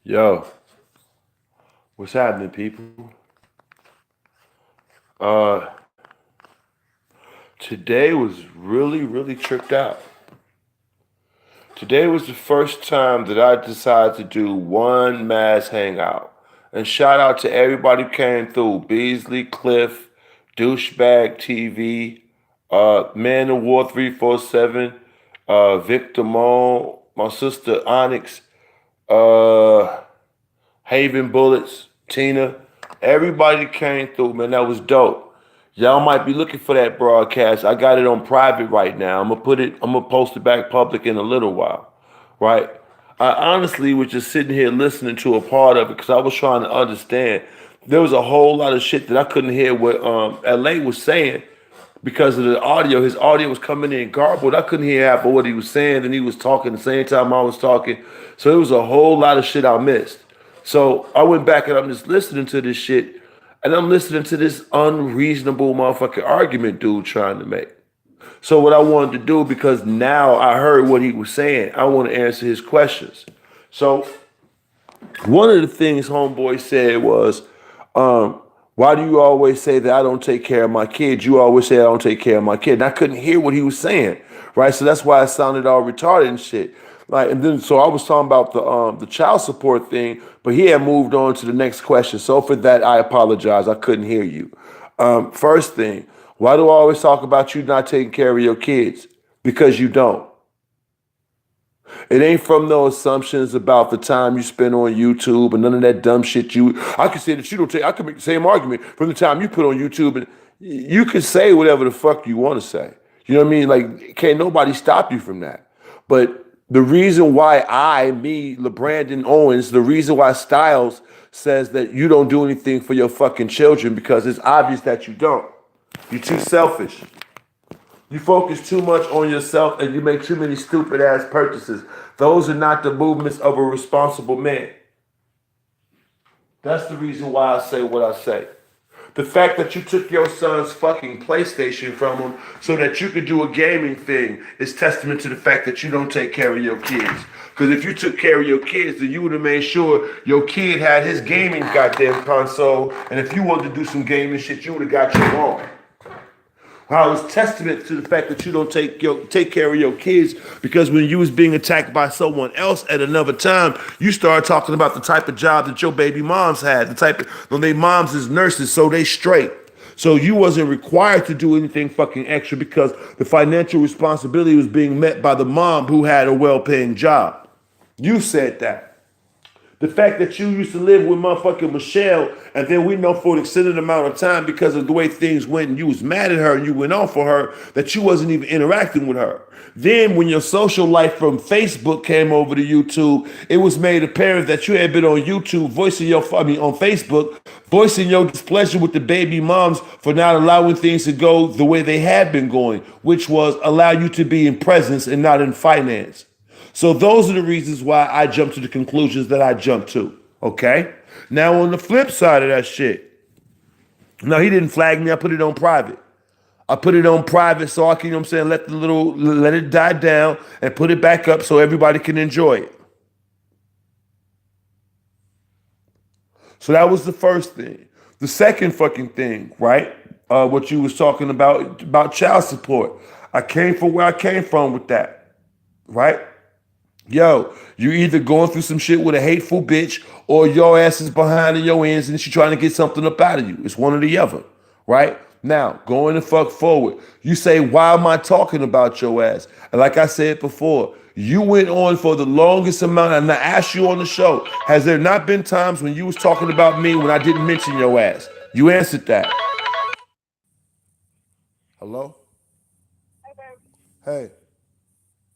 Yo, what's happening, people? Uh, Today was really tripped out. Today was the first time that I decided to do one mass hangout. And shout out to everybody who came through. Beasley, Cliff, Douchebag TV, Man of War 347, Victor Moan, my sister Onyx, uh, Haven Bullets, Tina, everybody that came through, man. That was dope. Y'all might be looking for that broadcast. I got it on private right now. I'm gonna post it back public in a little while. Right? I honestly was just sitting here listening to a part of it because I was trying to understand. There was a whole lot of shit that I couldn't hear what LA was saying because of the audio. His audio was coming in garbled. I couldn't hear half of what he was saying, and he was talking the same time I was talking. So it was a whole lot of shit I missed. So I went back and I'm just listening to this shit, and I'm listening to this unreasonable motherfucking argument dude trying to make. So what I wanted to do, because now I heard what he was saying, I want to answer his questions. So one of the things homeboy said was, why do you always say that I don't take care of my kids? You always say I don't take care of my kid. And I couldn't hear what he was saying, right? So that's why I sounded all retarded and shit. Like, and then so I was talking about the child support thing, but he had moved on to the next question. So for that, I apologize. I couldn't hear you. First thing, why do I always talk about you not taking care of your kids? Because you don't. It ain't from no assumptions about the time you spend on YouTube and none of that dumb shit I could say that you don't take I could make the same argument from the time you put on YouTube, and you can say whatever the fuck you want to say. You know what I mean? Like, can't nobody stop you from that. But the reason why LeBrandon Owens, the reason why Styles says that you don't do anything for your fucking children, because it's obvious that you don't. You're too selfish. You focus too much on yourself and you make too many stupid ass purchases. Those are not the movements of a responsible man. That's the reason why I say what I say. The fact that you took your son's fucking PlayStation from him so that you could do a gaming thing is testament to the fact that you don't take care of your kids. Because if you took care of your kids, then you would have made sure your kid had his gaming goddamn console. And if you wanted to do some gaming shit, you would have got your own. How it's testament to the fact that you don't take care of your kids, because when you was being attacked by someone else at another time, you started talking about the type of job that your baby moms had, the type of when they moms is nurses, so they straight. So you wasn't required to do anything fucking extra because the financial responsibility was being met by the mom who had a well-paying job. You said that. The fact that you used to live with motherfucking Michelle, and then we know for an extended amount of time because of the way things went and you was mad at her and you went on for her, that you wasn't even interacting with her. Then when your social life from Facebook came over to YouTube, it was made apparent that you had been on YouTube on Facebook, voicing your displeasure with the baby moms for not allowing things to go the way they had been going, which was allow you to be in presence and not in finance. So those are the reasons why I jumped to the conclusions that I jumped to. Okay? Now on the flip side of that shit, no, he didn't flag me. I put it on private. I put it on private so I can, you know what I'm saying, let it die down and put it back up so everybody can enjoy it. So that was the first thing. The second fucking thing, right? What you was talking about child support. I came from where I came from with that, right? Yo, you either going through some shit with a hateful bitch or your ass is behind in your ends and she trying to get something up out of you. It's one or the other, right? Now, going the fuck forward, you say, why am I talking about your ass? And like I said before, you went on for the longest amount, and I asked you on the show, has there not been times when you was talking about me when I didn't mention your ass? You answered that. Hello? Hey.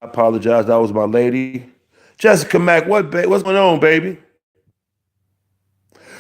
I apologize. That was my lady. Jessica Mack, what's going on, baby?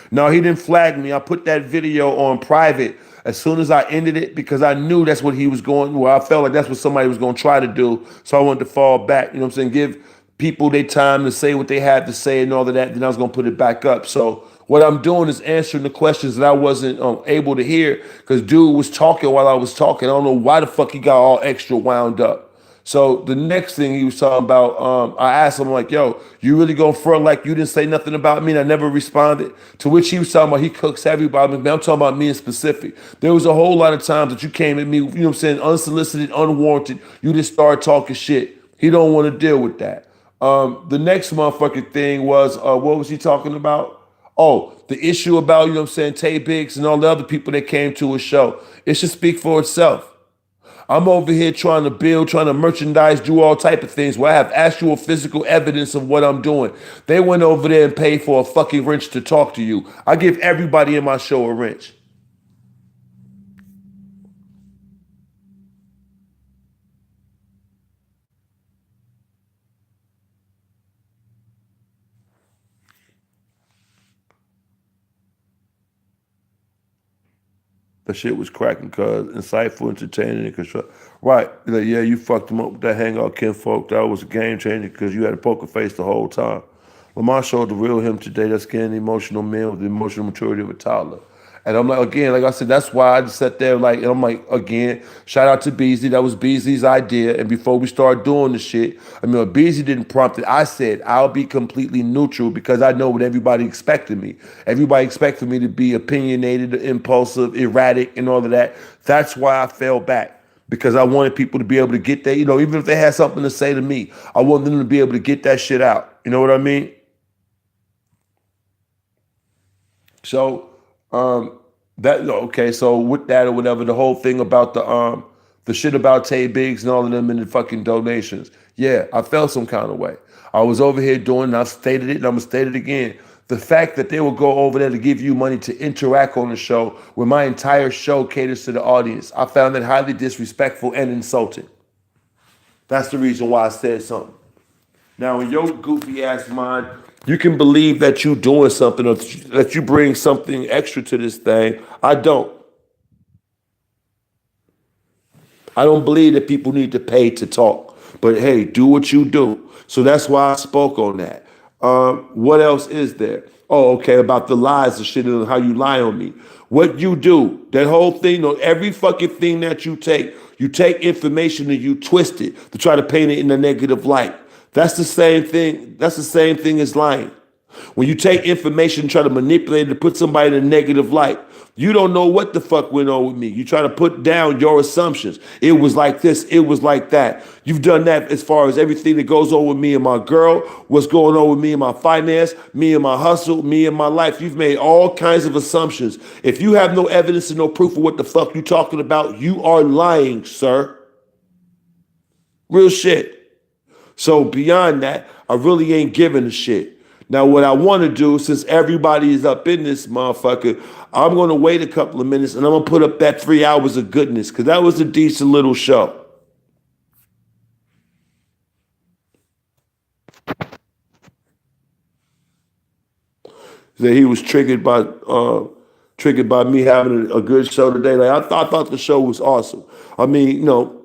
No, he didn't flag me. I put that video on private as soon as I ended it because I knew that's what he was going. Well, I felt like that's what somebody was going to try to do. So I wanted to fall back. You know what I'm saying? Give people their time to say what they had to say and all of that. Then I was going to put it back up. So what I'm doing is answering the questions that I wasn't able to hear because dude was talking while I was talking. I don't know why the fuck he got all extra wound up. So the next thing he was talking about, I asked him like, "Yo, you really gonna front like you didn't say nothing about me?" And I never responded. To which he was talking about he cooks everybody. Man, I'm talking about me in specific. There was a whole lot of times that you came at me, you know what I'm saying, unsolicited, unwarranted. You just started talking shit. He don't want to deal with that. The next motherfucking thing was, what was he talking about? Oh, the issue about, you know what I'm saying, Tay Biggs and all the other people that came to his show. It should speak for itself. I'm over here trying to build, trying to merchandise, do all type of things where I have actual physical evidence of what I'm doing. They went over there and paid for a fucking wrench to talk to you. I give everybody in my show a wrench. The shit was cracking, cuz insightful, entertaining, and constructive. Right. Like, yeah, you fucked him up with that hangout, Ken Folk. That was a game changer because you had a poker face the whole time. Lamar showed the real him today. That's getting the emotional man with the emotional maturity of a toddler. And I'm like, again, like I said, that's why I just sat there like, and I'm like, again, shout out to Beasley. That was Beasley's idea. And before we start doing the shit, I mean, when Beasley didn't prompt it, I said, I'll be completely neutral because I know what everybody expected me. Everybody expected me to be opinionated, impulsive, erratic, and all of that. That's why I fell back because I wanted people to be able to get that, you know, even if they had something to say to me, I wanted them to be able to get that shit out. You know what I mean? So that okay. So with that or whatever, the whole thing about the shit about Tay Biggs and all of them and the fucking donations. Yeah, I felt some kind of way. I was over here doing, and I've stated it, and I'm gonna state it again. The fact that they will go over there to give you money to interact on the show, when my entire show caters to the audience, I found that highly disrespectful and insulting. That's the reason why I said something. Now, in your goofy ass mind, you can believe that you doing something or that you bring something extra to this thing. I don't. I don't believe that people need to pay to talk. But hey, do what you do. So that's why I spoke on that. What else is there? Oh, okay, about the lies and shit and how you lie on me. What you do, that whole thing, on every fucking thing that you take information and you twist it to try to paint it in a negative light. That's the same thing. That's the same thing as lying. When you take information and try to manipulate it to put somebody in a negative light, you don't know what the fuck went on with me. You try to put down your assumptions. It was like this, it was like that. You've done that as far as everything that goes on with me and my girl, what's going on with me and my finance, me and my hustle, me and my life. You've made all kinds of assumptions. If you have no evidence and no proof of what the fuck you talking about, you are lying, sir. Real shit. So beyond that, I really ain't giving a shit. Now, what I want to do, since everybody is up in this motherfucker, I'm going to wait a couple of minutes and I'm going to put up that 3 hours of goodness because that was a decent little show. That he was triggered by me having a good show today. Like I thought the show was awesome. I mean, you know,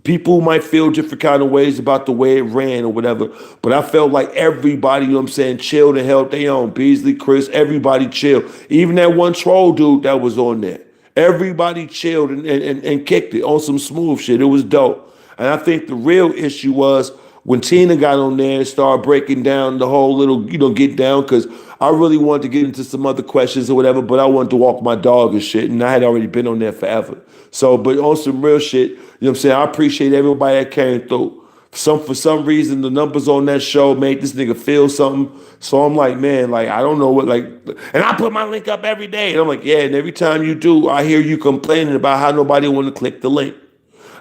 people might feel different kind of ways about the way it ran or whatever, but I felt like everybody, you know what I'm saying, chilled and held their own. Beasley, Chris, everybody chilled. Even that one troll dude that was on there. Everybody chilled and kicked it on some smooth shit. It was dope. And I think the real issue was when Tina got on there and started breaking down the whole little, you know, get down, because I really wanted to get into some other questions or whatever, but I wanted to walk my dog and shit, and I had already been on there forever. So, but on some real shit, you know what I'm saying, I appreciate everybody that came through. For some reason, the numbers on that show made this nigga feel something. So I'm like, man, like, I don't know what, like, and I put my link up every day. And I'm like, yeah, and every time you do, I hear you complaining about how nobody want to click the link.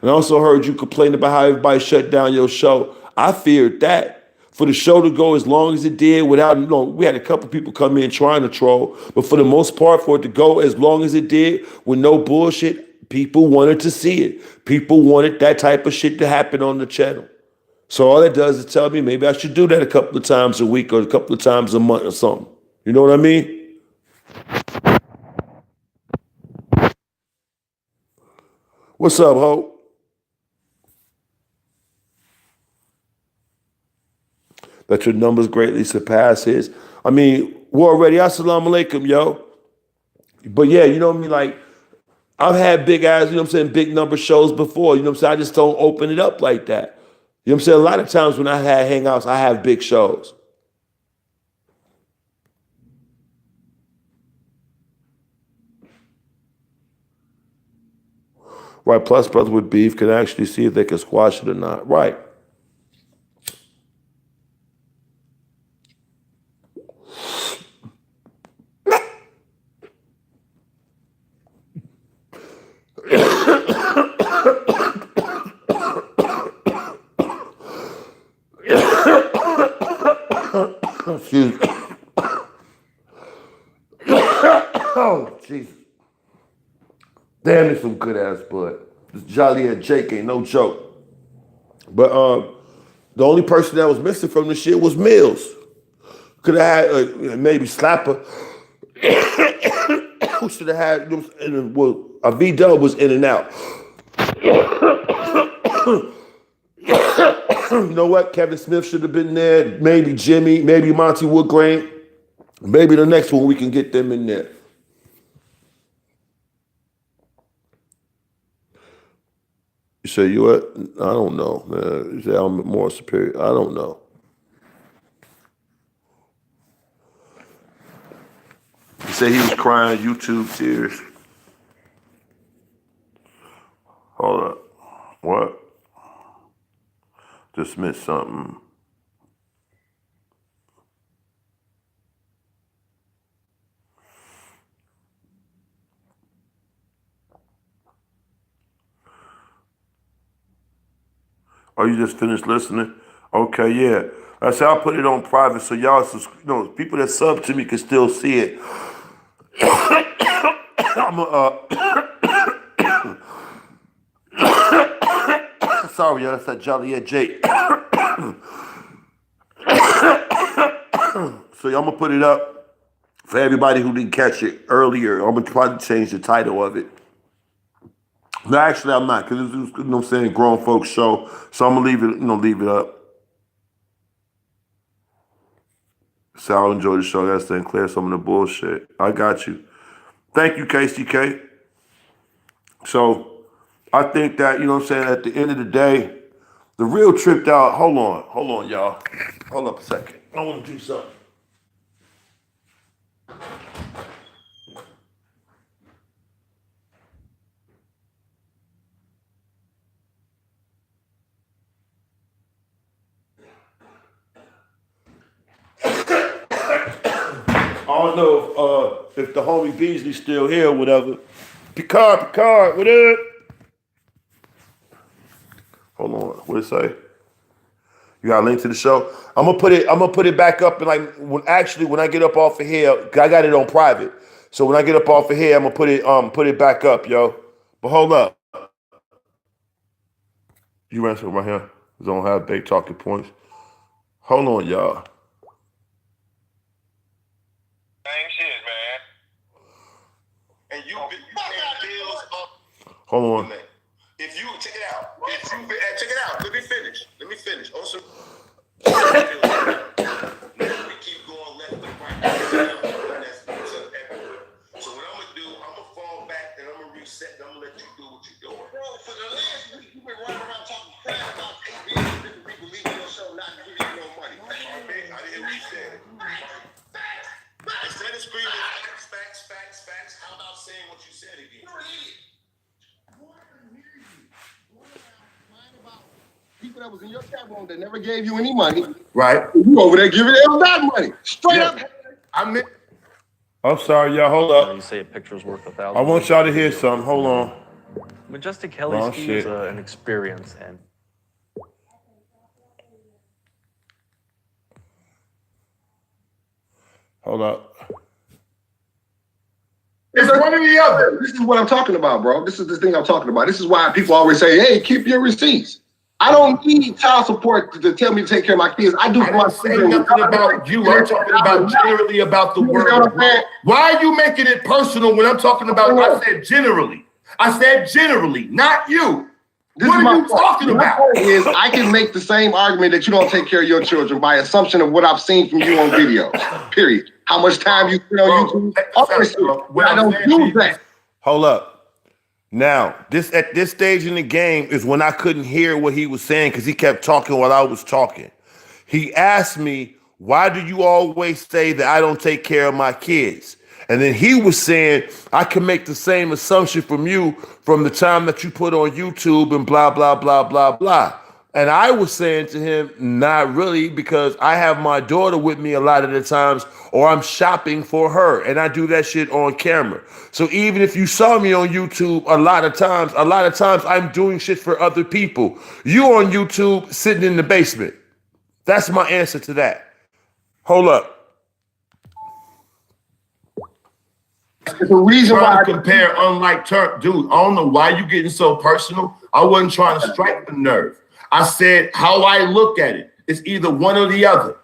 And I also heard you complain about how everybody shut down your show. I feared that. For the show to go as long as it did without, you know, we had a couple people come in trying to troll, but for the most part, for it to go as long as it did with no bullshit, people wanted to see it. People wanted that type of shit to happen on the channel. So all that does is tell me maybe I should do that a couple of times a week or a couple of times a month or something. You know what I mean? What's up, Hope? That your numbers greatly surpass his. I mean, we're already assalamu alaikum, yo. But yeah, you know what I mean? Like, I've had big ass, you know what I'm saying, big number shows before. You know what I'm saying? I just don't open it up like that. You know what I'm saying? A lot of times when I had hangouts, I have big shows. Right, plus brothers with beef can actually see if they can squash it or not. Right. Excuse me. Oh, Jesus. Damn, it's some good ass bud. This Joliet Jake ain't no joke. But the only person that was missing from the shit was Mills. Could have had maybe Slapper. Who should have had? Well, a V-Dub was in and out. You know what? Kevin Smith should have been there. Maybe Jimmy. Maybe Monty Woodgrain. Maybe the next one we can get them in there. You say you what? I don't know, man. You say I'm more superior. I don't know. You say he was crying YouTube tears. Hold up. What? Just missed something. Oh, you just finished listening? Okay, yeah. I said I'll put it on private so y'all, people that sub to me can still see it. I'm sorry, y'all. That's that Joliet Jake. So I'm gonna put it up for everybody who didn't catch it earlier. I'm gonna try to change the title of it. No, actually, I'm not, because it's, you know what I'm saying, grown folks show. So I'm gonna leave it up. So I'll enjoy the show. That's to clear some of the bullshit. I got you. Thank you, KCK. So I think that, you know what I'm saying, at the end of the day, the real tripped out, hold on, y'all. Hold up a second. I want to do something. I don't know if the homie Beasley's still here or whatever. Picard, what up? Hold on, what it say? You got a link to the show? I'm gonna put it back up, and like when I get up off of here, I got it on private. So when I get up off of here, I'm gonna put it back up, yo. But hold up. You ran something right here. Don't have big talking points. Hold on, y'all. Same shit, man. And you paying bills up. Hold on. If you check it out, check it out. Let me finish. On some we keep going left and right. So what I'm gonna do, I'm gonna fall back and I'm gonna reset. And I'm gonna let you do what you're doing. Bro, for the last week you've been running around talking crap about 8 billion different people leaving your show, not giving you no money. I didn't hear what you said. Instead of screaming facts, how about saying what you said again? You're an idiot. People that was in your chat room that never gave you any money. Right. You over there giving them that money. Straight up. I'm sorry, y'all. Hold up. You say a picture's worth 1,000. I want y'all to hear something. Hold on. Majestic Heli ski is an experience, and hold up. It's one or the other. This is what I'm talking about, bro. This is the thing I'm talking about. This is why people always say, hey, keep your receipts. I don't need child support to tell me to take care of my kids. I do. I didn't say nothing about you. I'm talking about generally about the world. Why are you making it personal when I'm talking about, I said generally, not you. What are you talking about? My point is, I can make the same argument that you don't take care of your children by assumption of what I've seen from you on videos, period. How much time you spend on YouTube. I don't do that. Hold up. Now, at this stage in the game is when I couldn't hear what he was saying because he kept talking while I was talking. He asked me, "Why do you always say that I don't take care of my kids?" And then he was saying, "I can make the same assumption from you from the time that you put on YouTube and blah, blah, blah, blah, blah." And I was saying to him, "Not really, because I have my daughter with me a lot of the times, or I'm shopping for her, and I do that shit on camera. So even if you saw me on YouTube a lot of times I'm doing shit for other people. You on YouTube sitting in the basement." That's my answer to that. Hold up. It's a reason Trying why to compare unlike Turk, dude. I don't know why you getting so personal. I wasn't trying to strike the nerve. I said how I look at it. It's either one or the other.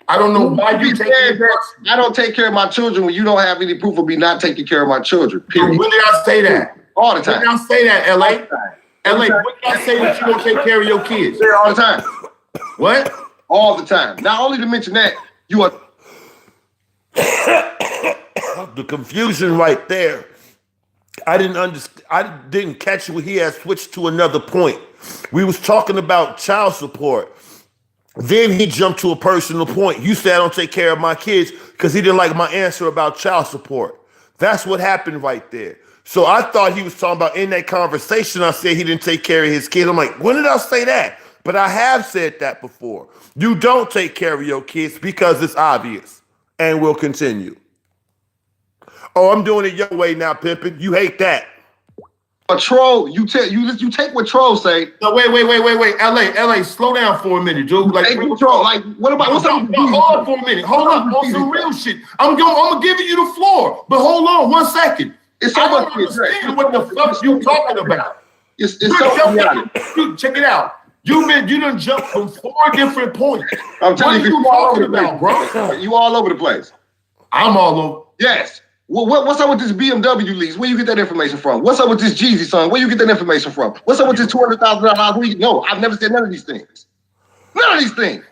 I don't know why you take it personal. I don't take care of my children when you don't have any proof of me not taking care of my children. Period. When did I say that? All the time. When did I say that, LA? LA, when did I say that you don't take care of your kids? All the time. What? All the time. Not only to mention that, you are the confusion right there. I didn't understand. I didn't catch what he had switched to another point. We was talking about child support. Then he jumped to a personal point. You said I don't take care of my kids because he didn't like my answer about child support. That's what happened right there. So I thought he was talking about in that conversation, I said he didn't take care of his kids. I'm like, when did I say that? But I have said that before. You don't take care of your kids because it's obvious. And we'll continue. Oh, I'm doing it your way now, pimpin'. You hate that. a troll. You take what trolls say. No, wait. LA, slow down for a minute, dude. Like, troll. Like, what about what's up? Hold on for a minute. Hold up on some real shit. I'm gonna give you the floor, but hold on 1 second. It's so I don't much understand what the fuck you talking about. It's so Dude, check it out. You done jumped from 4 different points. I'm telling you, what are you talking about, bro? You all over the place. I'm all over. Yes. What's up with this BMW lease? Where you get that information from? What's up with this Jeezy song? Where you get that information from? What's up with this $200,000? No, I've never said none of these things. None of these things.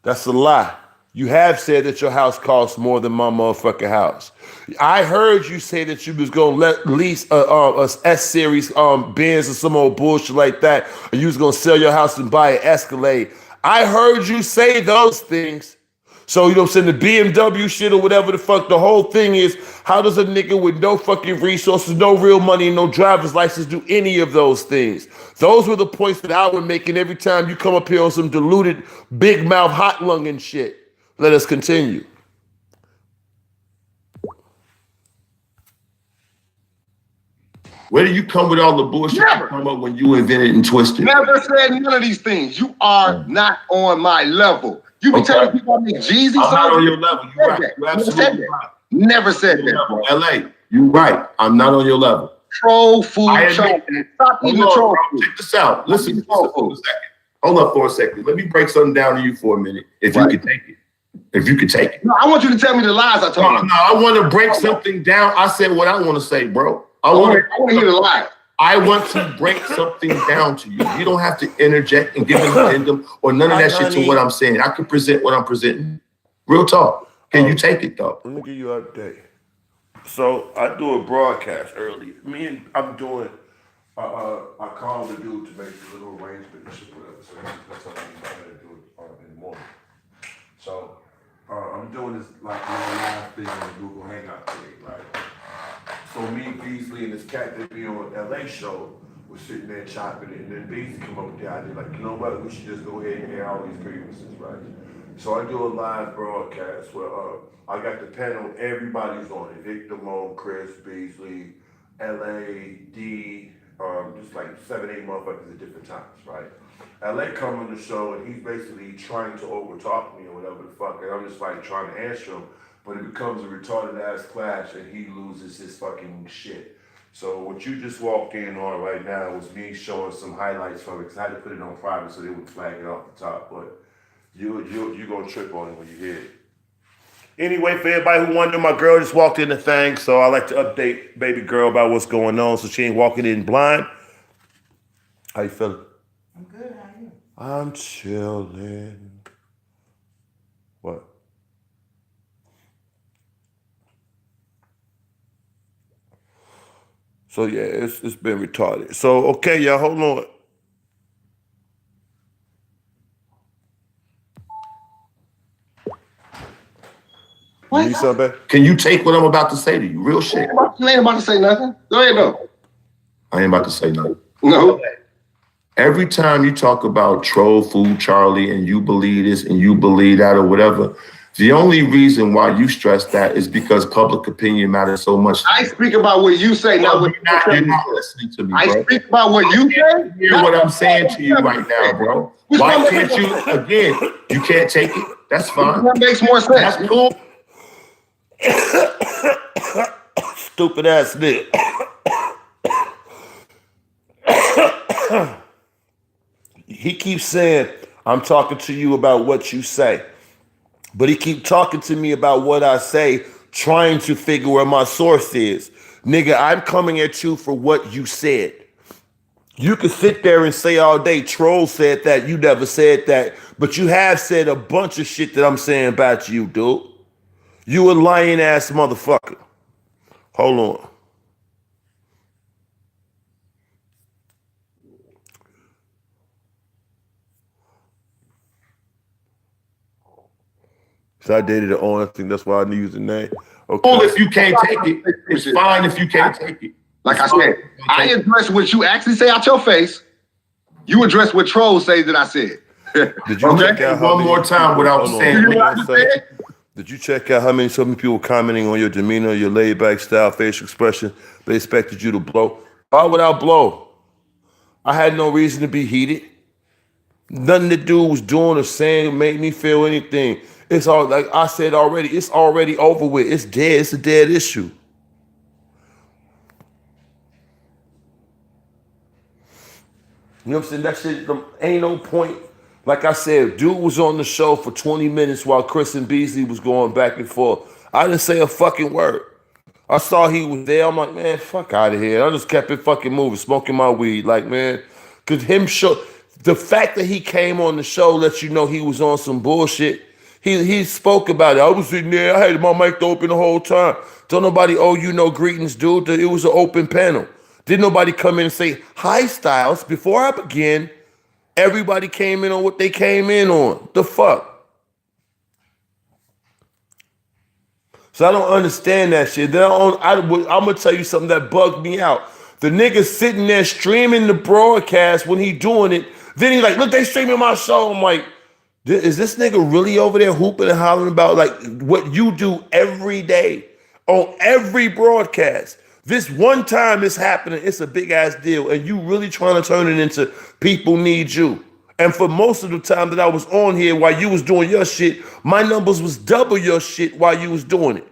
That's a lie. You have said that your house costs more than my motherfucking house. I heard you say that you was gonna lease a S-Series Benz or some old bullshit like that, and you was gonna sell your house and buy an Escalade. I heard you say those things. So, you know what I'm saying, the BMW shit or whatever the fuck, the whole thing is, how does a nigga with no fucking resources, no real money, no driver's license do any of those things? Those were the points that I was making every time you come up here on some diluted, big mouth, hot lunging shit. Let us continue. Where do you come with all the bullshit you come up when you invented and twisted? Never said none of these things. You are not on my level. You be telling people I make Jeezy songs. I'm not on your level. You're right. You're absolutely right. Never said that. LA, you're right. I'm not on your level. Troll food. Stop eating the troll food. Check this out. Listen for a second. Hold up for a second. Let me break something down to you for a minute, if you can take it. If you could take it. No, I want you to tell me the lies I told you. No, I want to break something down. I said what I want to say, bro. I want to hear the lies. I want to break something down to you. You don't have to interject and give an addendum or none of that shit to what I'm saying. I can present what I'm presenting. Real talk. Can you take it, though? Let me give you an update. So I do a broadcast early. I'm doing, I called the dude to make a little arrangement and shit, whatever. So that's what I'm going to do in the morning. So I'm doing this like live thing on the Google Hangout thing, right? So me, Beasley, and this cat that be on LA show was sitting there chopping it, and then Beasley come up with the idea, like, you know what, we should just go ahead and air all these grievances, right? So I do a live broadcast where I got the panel, everybody's on it. Victor Mo, Chris, Beasley, LA, D, just like 7, 8 motherfuckers at different times, right? LA come on the show and he's basically trying to overtalk me or whatever the fuck, and I'm just like trying to answer him. But it becomes a retarded ass clash and he loses his fucking shit. So what you just walked in on right now was me showing some highlights from it because I had to put it on private so they would flag it off the top. But you're gonna trip on it when you hear it. Anyway, for everybody who wondered, my girl just walked in the thing, so I like to update baby girl about what's going on so she ain't walking in blind. How you feeling? I'm good. How are you? I'm chilling. What? So yeah, it's been retarded. So okay, y'all, hold on. What? You need something? Can you take what I'm about to say to you? Real shit. You ain't about to say nothing. Go ahead, though. I ain't about to say nothing. No. Every time you talk about troll food, Charlie, and you believe this and you believe that or whatever, the only reason why you stress that is because public opinion matters so much. I speak about what you say, not what you're not listening to me, bro. I speak about what you say. Hear what I'm saying to you right now, bro. Why can't you, again, you can't take it? That's fine. That makes more sense. That's cool. Stupid ass nigga. He keeps saying, I'm talking to you about what you say. But he keep talking to me about what I say, trying to figure where my source is. Nigga, I'm coming at you for what you said. You can sit there and say all day, Troll said that, you never said that, but you have said a bunch of shit that I'm saying about you, dude. You a lying ass motherfucker. Hold on. So I dated the only thing, that's why I use the name. Okay. Cool if you can't take it. It's fine if you can't take it. Like I said, I address what you actually say out your face. You address what trolls say that I said. Did you check out one more time without saying what I said? Did you check out how many so many people commenting on your demeanor, your laid back style, facial expression? They expected you to blow. Why would I blow? I had no reason to be heated. Nothing the dude was doing or saying made me feel anything. It's all, like I said already, it's already over with. It's dead. It's a dead issue. You know what I'm saying? That shit ain't no point. Like I said, dude was on the show for 20 minutes while Chris and Beasley was going back and forth. I didn't say a fucking word. I saw he was there. I'm like, man, fuck out of here. I just kept it fucking moving, smoking my weed. Like, man, because the fact that he came on the show lets you know he was on some bullshit. He spoke about it. I was sitting there. I had my mic open the whole time. Don't nobody owe you no greetings, dude. It was an open panel. Didn't nobody come in and say, hi, Styles. Before I begin, everybody came in on what they came in on. The fuck? So I don't understand that shit. I'm going to tell you something that bugged me out. The nigga sitting there streaming the broadcast when he doing it. Then he like, look, they streaming my show. I'm like, is this nigga really over there hooping and hollering about like what you do every day on every broadcast? This one time it's happening, it's a big ass deal, and you really trying to turn it into people need you. And for most of the time that I was on here while you was doing your shit, my numbers was double your shit while you was doing it.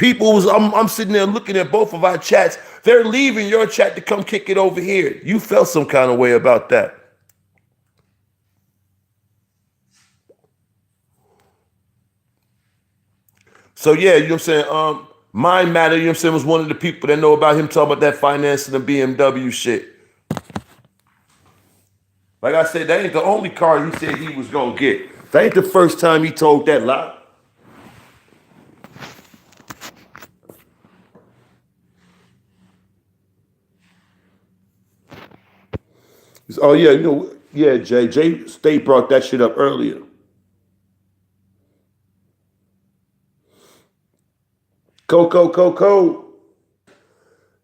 I'm sitting there looking at both of our chats. They're leaving your chat to come kick it over here. You felt some kind of way about that. So yeah, you know what I'm saying? Mind Matter, you know what I'm saying, was one of the people that know about him talking about that financing and BMW shit. Like I said, that ain't the only car he said he was gonna get. That ain't the first time he told that lie. Oh yeah, you know, yeah, Jay State brought that shit up earlier. Coco.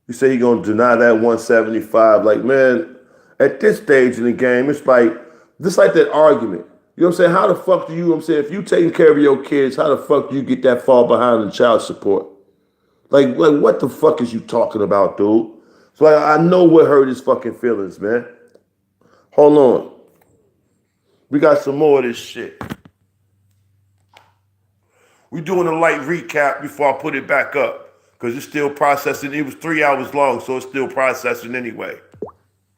You say he gonna deny that 175. Like, man, at this stage in the game, it's like, just like that argument. You know what I'm saying? How the fuck do you, know what I'm saying, if you taking care of your kids, how the fuck do you get that far behind in child support? Like what the fuck is you talking about, dude? So I know what hurt his fucking feelings, man. Hold on. We got some more of this shit. We doing a light recap before I put it back up. Because it's still processing. It was 3 hours long, so it's still processing anyway.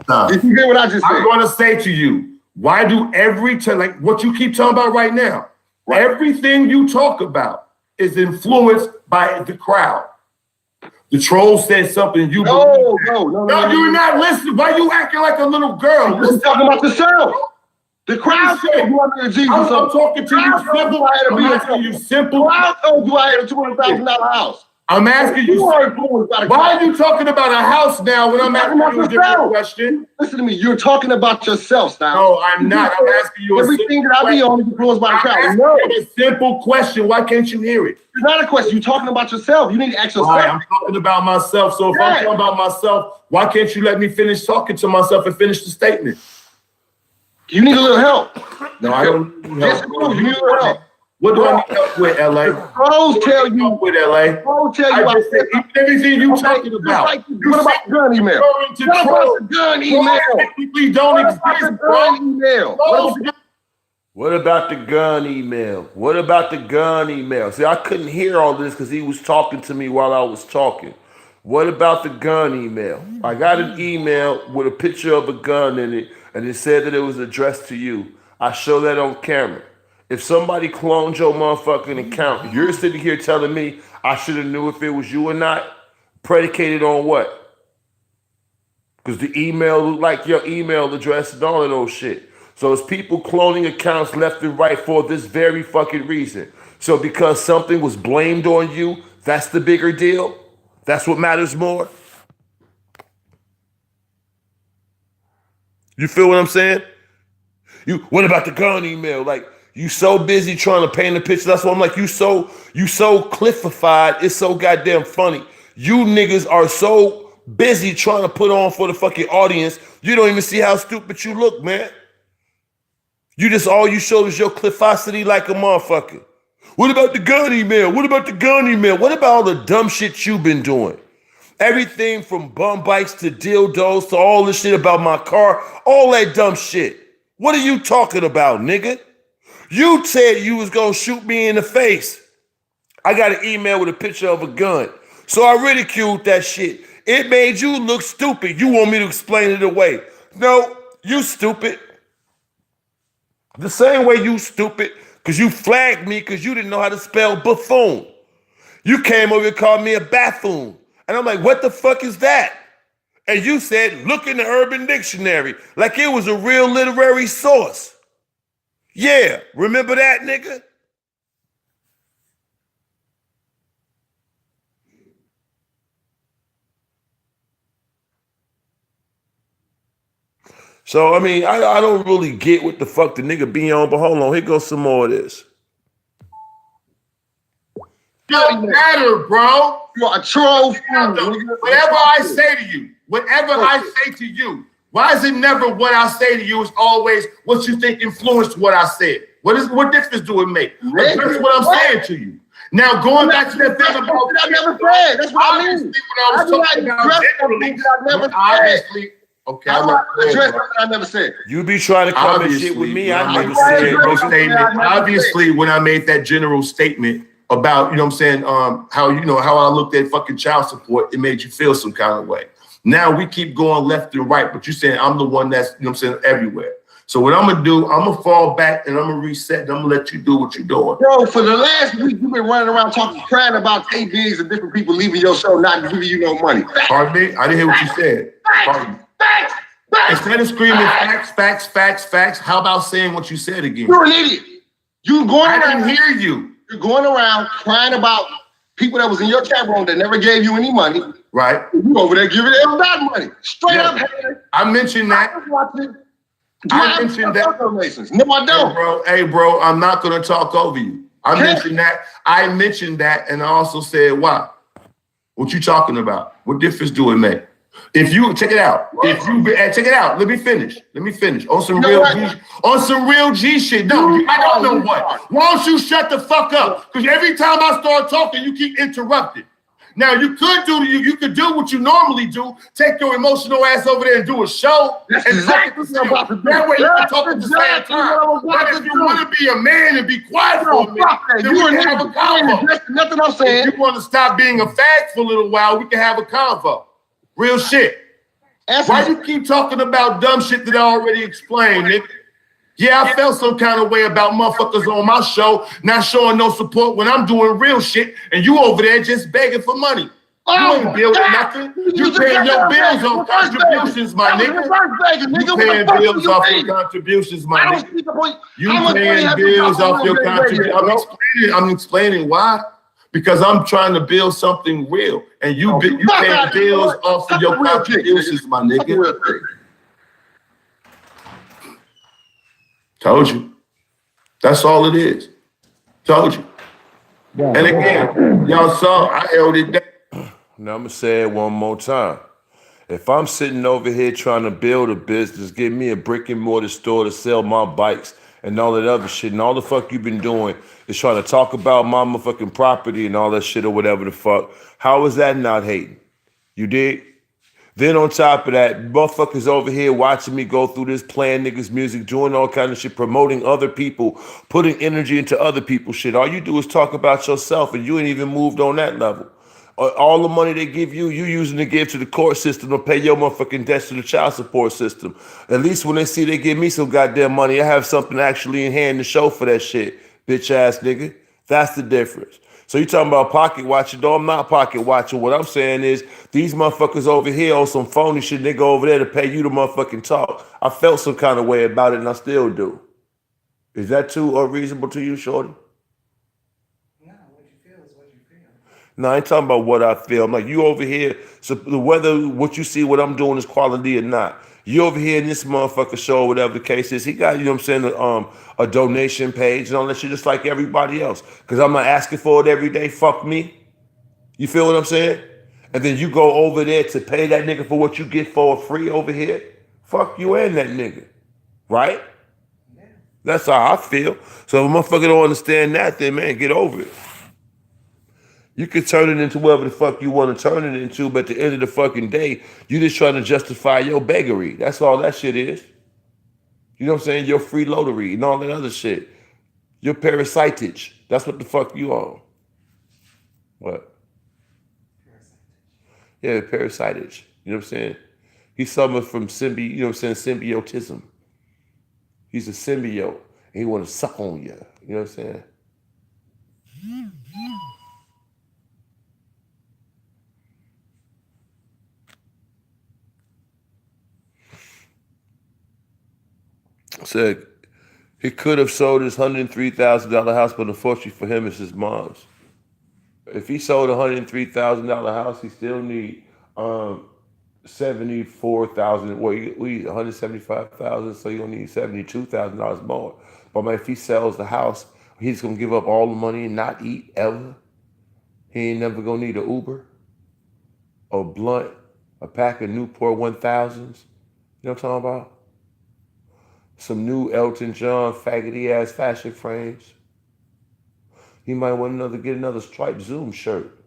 Did you hear what I just said? I'm going to say to you, why do every time, like what you keep talking about right now, everything you talk about is influenced by the crowd. The troll said something, you No, you're not listening. Why you acting like a little girl? You're talking about yourself. The crowd said you wanted to Jesus. I'm talking to you simple. I'm asking you simple. The crowd told you I had a $200,000 house. I'm asking you. Why are you talking about a house now when I'm asking you a different question? Listen to me. You're talking about yourself now. No, I'm not. I'm asking you everything that I be on is influenced by the crowd. No. A simple question. Why can't you hear it? It's not a question. You're talking about yourself. You need to ask yourself. Right, I'm talking about myself. So if I'm talking about myself, why can't you let me finish talking to myself and finish the statement? You need a little help. No, I don't need help. Yes, you need a little help. What do I need help with, LA? Pros tell you. With LA. Pros tell you. I just said everything you talking about. What about the gun email? What about the gun email? Technically don't exist, bro. What about the gun email? What about the gun email? See, I couldn't hear all this because he was talking to me while I was talking. What about the gun email? I got an email with a picture of a gun in it, and it said that it was addressed to you. I show that on camera. If somebody cloned your motherfucking account, you're sitting here telling me I should have knew if it was you or not. Predicated on what? Because the email looked like your email address and all of those shit. So it's people cloning accounts left and right for this very fucking reason. So because something was blamed on you, that's the bigger deal? That's what matters more? You feel what I'm saying? What about the gun email? Like, you so busy trying to paint a picture. That's why I'm like, you so cliffified. It's so goddamn funny. You niggas are so busy trying to put on for the fucking audience. You don't even see how stupid you look, man. You just, all you showed is your cliffosity like a motherfucker. What about the gun email? What about the gun email? What about all the dumb shit you've been doing? Everything from bum bikes to dildos to all this shit about my car, all that dumb shit. What are you talking about, nigga? You said you was gonna shoot me in the face. I got an email with a picture of a gun. So I ridiculed that shit. It made you look stupid. You want me to explain it away. No, you stupid. The same way you stupid, because you flagged me because you didn't know how to spell buffoon. You came over and called me a buffoon. And I'm like, what the fuck is that? And you said, look in the Urban Dictionary, like it was a real literary source. Yeah, remember that, nigga? So, I mean, I don't really get what the fuck the nigga be on, but hold on, here goes some more of this. Don't matter, bro. You're a troll. Whatever I say to you, why is it never what I say to you? It's always what you think influenced what I said. What difference do it make? That's what I'm saying to you. Now, going back to that thing about I never said. That's what I mean. When I was talking about generally, obviously. Okay, I never said. You be trying to come and shit with me. I never said. Obviously, when I made that general statement about, you know what I'm saying, how I looked at fucking child support, it made you feel some kind of way. Now we keep going left and right, but you're saying I'm the one that's, you know what I'm saying, everywhere. So what I'm gonna do, I'm gonna fall back and I'm gonna reset and I'm gonna let you do what you're doing. Bro, for the last week, you've been running around talking crap about KBs and different people leaving your show, not giving you no money. Pardon me? I didn't hear what you said. Pardon me. Facts. Instead of screaming facts, how about saying what you said again? You're an idiot. I didn't hear you. You're going around crying about people that was in your chat room that never gave you any money. Right. You over there giving them that money. Straight up. I mentioned that. I mentioned that. No, I don't. Hey, bro, I'm not going to talk over you. I mentioned that, and I also said, why? What you talking about? What difference do it make? If you check it out, check it out. Let me finish. On some real G shit. No, I don't know what. Why don't you shut the fuck up? Because every time I start talking, you keep interrupting. Now you could do what you normally do. Take your emotional ass over there and do a show. That way you can talk at the same time. But if you want to be a man and be quiet for a minute, then we can have a convo. Nothing I'm saying. If you want to stop being a fag for a little while, we can have a convo. Real shit. Why you keep talking about dumb shit that I already explained, nigga? Yeah, I felt some kind of way about motherfuckers on my show not showing no support when I'm doing real shit, and you over there just begging for money. You ain't building nothing. You paying your bills on contributions, my nigga. You paying bills off your contributions, my nigga. You paying bills off your contributions. I'm explaining why. because I'm trying to build something real, and you pay bills off of your contributions, my nigga. Told you. That's all it is. Told you. And again, y'all saw I held it down. Now I'm gonna say it one more time. If I'm sitting over here trying to build a business, give me a brick and mortar store to sell my bikes and all that other shit, and all the fuck you've been doing is trying to talk about my motherfucking property and all that shit or whatever the fuck, how is that not hating? You dig? Then on top of that, motherfuckers over here watching me go through this, playing niggas music, doing all kind of shit, promoting other people, putting energy into other people's shit. All you do is talk about yourself, and you ain't even moved on that level. All the money they give you, you using to give to the court system to pay your motherfucking debts to the child support system. At least when they see they give me some goddamn money, I have something actually in hand to show for that shit, bitch ass nigga. That's the difference. So you talking about pocket watching? No, I'm not pocket watching. What I'm saying is these motherfuckers over here on some phony shit, they go over there to pay you to motherfucking talk. I felt some kind of way about it, and I still do. Is that too unreasonable to you, shorty? No, I ain't talking about what I feel. I'm like, you over here, so whether what you see, what I'm doing is quality or not. You over here in this motherfucker show, whatever the case is, he got, you know what I'm saying, a donation page and all that shit just like everybody else. Because I'm not asking for it every day. Fuck me. You feel what I'm saying? And then you go over there to pay that nigga for what you get for free over here. Fuck you and that nigga. Right? Yeah. That's how I feel. So if a motherfucker don't understand that, then man, get over it. You can turn it into whatever the fuck you want to turn it into, but at the end of the fucking day, you just trying to justify your beggary. That's all that shit is. You know what I'm saying? Your freeloadery and all that other shit. Your parasitage. That's what the fuck you are. What? Yeah, parasitage. You know what I'm saying? He's suffered from you know what I'm saying, symbiotism. He's a symbiote, and he want to suck on you. You know what I'm saying? Said he could have sold his $103,000 house, but unfortunately for him, it's his mom's. If he sold a $103,000 house, he still need $74,000. Well, we $175,000, so you gonna need $72,000 more. But man, if he sells the house, he's gonna give up all the money and not eat ever. He ain't never gonna need an Uber, a blunt, a pack of Newport 1000s. You know what I'm talking about? Some new Elton John faggoty ass fashion frames. He might want get another striped Zoom shirt.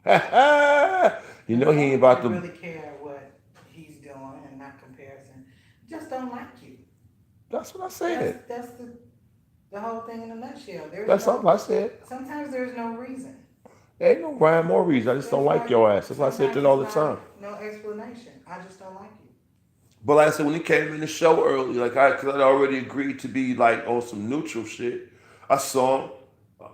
You know he ain't about to really care what he's doing and not comparison. Just don't like you. That's what I said. That's the whole thing in a nutshell. That's all I said. Sometimes there's no reason. There ain't no rhyme or reason. I just don't like your ass. That's why I said that all the time. No explanation. I just don't like you. But like I said, when he came in the show early, like cause I'd already agreed to be like on some neutral shit. I saw him.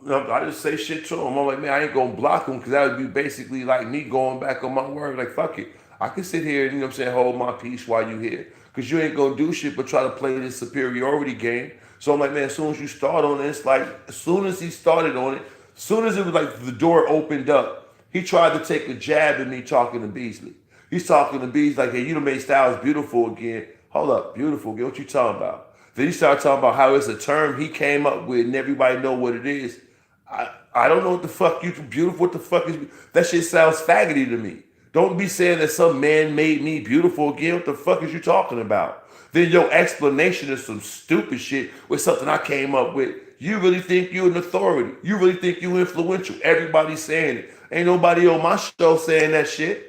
I just say shit to him. I'm like, man, I ain't gonna block him because that would be basically like me going back on my word. Like, fuck it. I can sit here and, you know what I'm saying, hold my peace while you here. Because you ain't gonna do shit but try to play this superiority game. So I'm like, man, as soon as you start on it, it's like, as soon as he started on it, as soon as it was like the door opened up, he tried to take a jab at me talking to Beasley. He's talking to Beasley like, hey, you done made Styles beautiful again. Hold up, beautiful again. What you talking about? Then he started talking about how it's a term he came up with and everybody know what it is. I don't know what the fuck you beautiful. What the fuck is that shit sounds faggoty to me. Don't be saying that some man made me beautiful again. What the fuck is you talking about? Then your explanation is some stupid shit with something I came up with. You really think you an authority. You really think you influential. Everybody's saying it. Ain't nobody on my show saying that shit.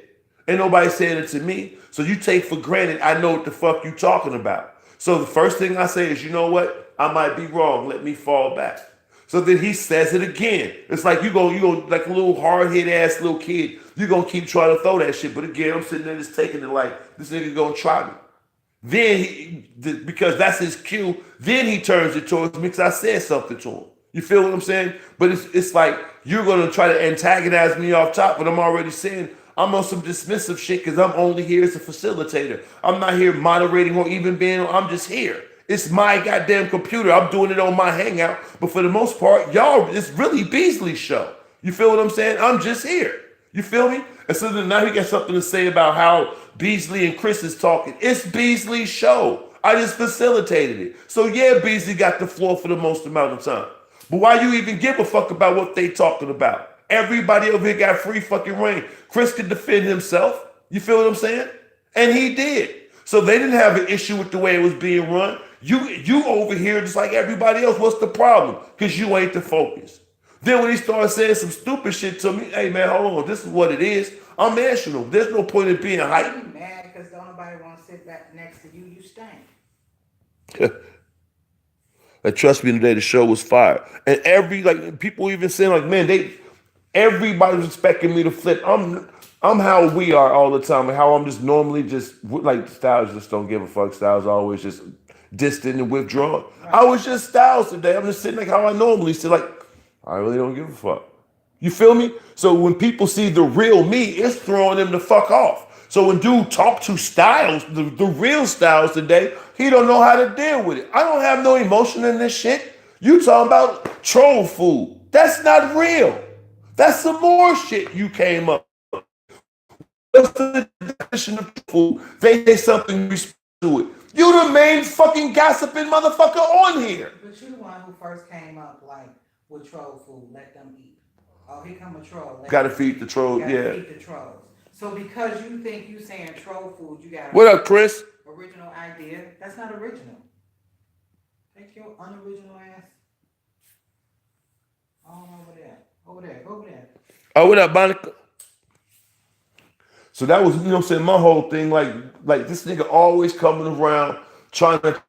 Ain't nobody saying it to me. So you take for granted I know what the fuck you talking about. So the first thing I say is, you know what? I might be wrong. Let me fall back. So then he says it again. It's like you go like a little hard-hit ass little kid. You gonna keep trying to throw that shit. But again, I'm sitting there just taking it like, this nigga gonna try me. Then, because that's his cue, then he turns it towards me because I said something to him. You feel what I'm saying? But it's like you're going to try to antagonize me off top, but I'm already saying I'm on some dismissive shit because I'm only here as a facilitator. I'm not here moderating or even I'm just here. It's my goddamn computer. I'm doing it on my Hangout. But for the most part, y'all, it's really Beasley's show. You feel what I'm saying? I'm just here. You feel me? And so then now he got something to say about how Beasley and Chris is talking. It's Beasley's show. I just facilitated it. So yeah, Beasley got the floor for the most amount of time. But why you even give a fuck about what they talking about? Everybody over here got free fucking reign. Chris could defend himself. You feel what I'm saying? And he did. So they didn't have an issue with the way it was being run. You over here just like everybody else. What's the problem? Because you ain't the focus. Then when he started saying some stupid shit to me, hey man, hold on, this is what it is. I'm answering him. There's no point in being hyped. You mad because don't nobody want to sit back next to you. You stink. Like, trust me, today the show was fire. And people even saying like, man, everybody was expecting me to flip. I'm how we are all the time, and how I'm just normally just like Styles just don't give a fuck. Styles always just distant and withdrawn. Right. I was just Styles today. I'm just sitting like how I normally sit, like I really don't give a fuck. You feel me? So when people see the real me, it's throwing them the fuck off. So when dude talk to Styles, the real Styles today, he don't know how to deal with it. I don't have no emotion in this shit. You talking about troll food. That's not real. That's some more shit you came up. What's the definition of food? They say something to it. You the main fucking gossiping motherfucker on here. But you the one who first came up like with troll food. Let them eat. Oh, here come a troll. Gotta feed the trolls, yeah. Feed the trolls. So because you think you saying troll food, you got what up, Chris? Original idea. That's not original. Take your unoriginal ass on over there. Over there. Go over there. Oh, what up, Monica? So that was, you know what I'm saying, my whole thing, like this nigga always coming around trying to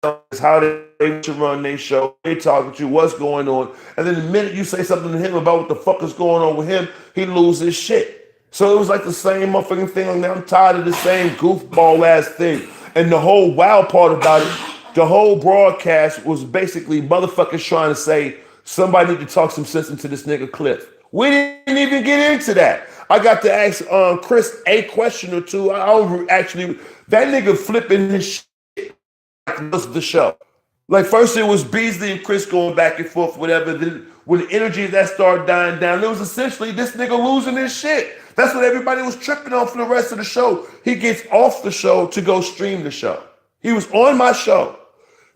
tell us how they should run their show, they talking to you, what's going on, and then the minute you say something to him about what the fuck is going on with him, he loses shit. So it was like the same motherfucking thing. Like, I'm tired of the same goofball ass thing. And the whole wild part about it, the whole broadcast was basically motherfuckers trying to say somebody need to talk some sense into this nigga Cliff. We didn't even get into that. I got to ask Chris a question or two. That nigga flipping his shit was the show. Like first it was Beasley and Chris going back and forth, whatever. Then when the energy of that started dying down, it was essentially this nigga losing his shit. That's what everybody was tripping on for the rest of the show. He gets off the show to go stream the show. He was on my show.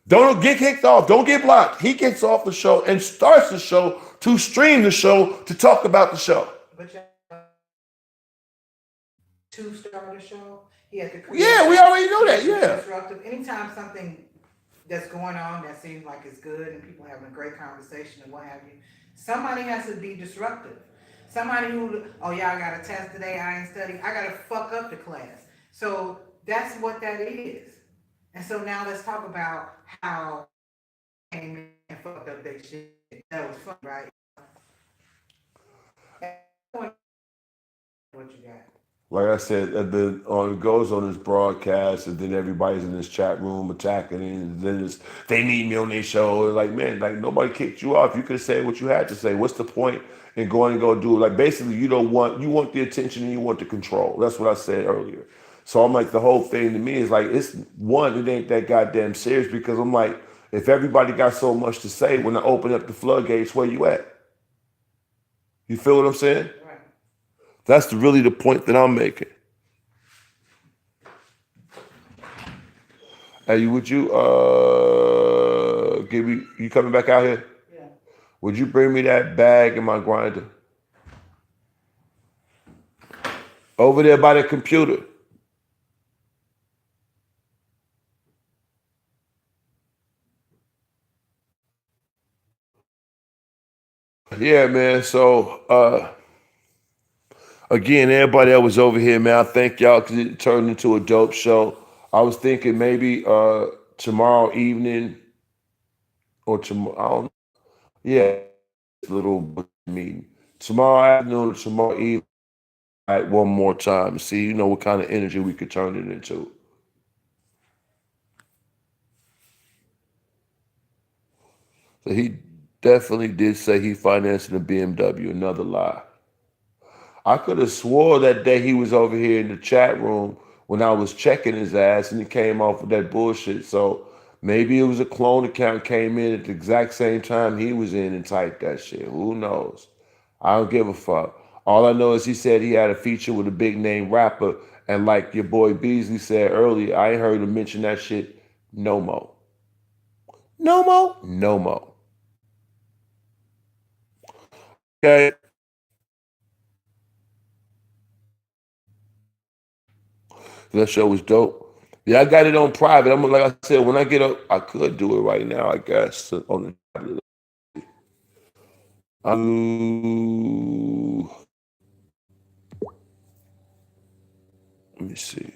Don't get kicked off. Don't get blocked. He gets off the show and starts the show to stream the show to talk about the show. But to start a show, he had to create. Yeah, we already know that. Yeah. Disruptive. Anytime something that's going on that seems like it's good and people having a great conversation and what have you, somebody has to be disruptive. Somebody who, oh yeah, I got a test today, I ain't studying, I gotta fuck up the class. So that's what that is. And so now let's talk about how came in and fucked up their shit. That was fun, right? What you got? Like I said, it goes on this broadcast, and then everybody's in this chat room attacking, and then they need me on their show. Like, man, like nobody kicked you off. You could have said what you had to say. What's the point in going and go do it? Like, basically, you want the attention and you want the control. That's what I said earlier. So I'm like, the whole thing to me is like, it ain't that goddamn serious, because I'm like, if everybody got so much to say, when I open up the floodgates, where you at? You feel what I'm saying? Right. That's really the point that I'm making. Hey, would you you coming back out here? Yeah. Would you bring me that bag and my grinder? Over there by the computer. Yeah, man. So again, everybody that was over here, man, I thank y'all because it turned into a dope show. I was thinking maybe tomorrow evening or tomorrow, I don't know. Yeah, little meeting. Tomorrow afternoon or tomorrow evening, one more time. See, what kind of energy we could turn it into. So he definitely did say he financing a BMW, another lie. I could have swore that day he was over here in the chat room when I was checking his ass and he came off with that bullshit. So Maybe it was a clone account came in at the exact same time he was in and typed that shit. Who knows? I don't give a fuck. All I know is he said he had a feature with a big name rapper, and like your boy Beasley said earlier, I ain't heard him mention that shit no more. No more? No more. Okay. That show was dope. Yeah, I got it on private. I'm like I said, when I get up, I could do it right now, I guess. On the let me see.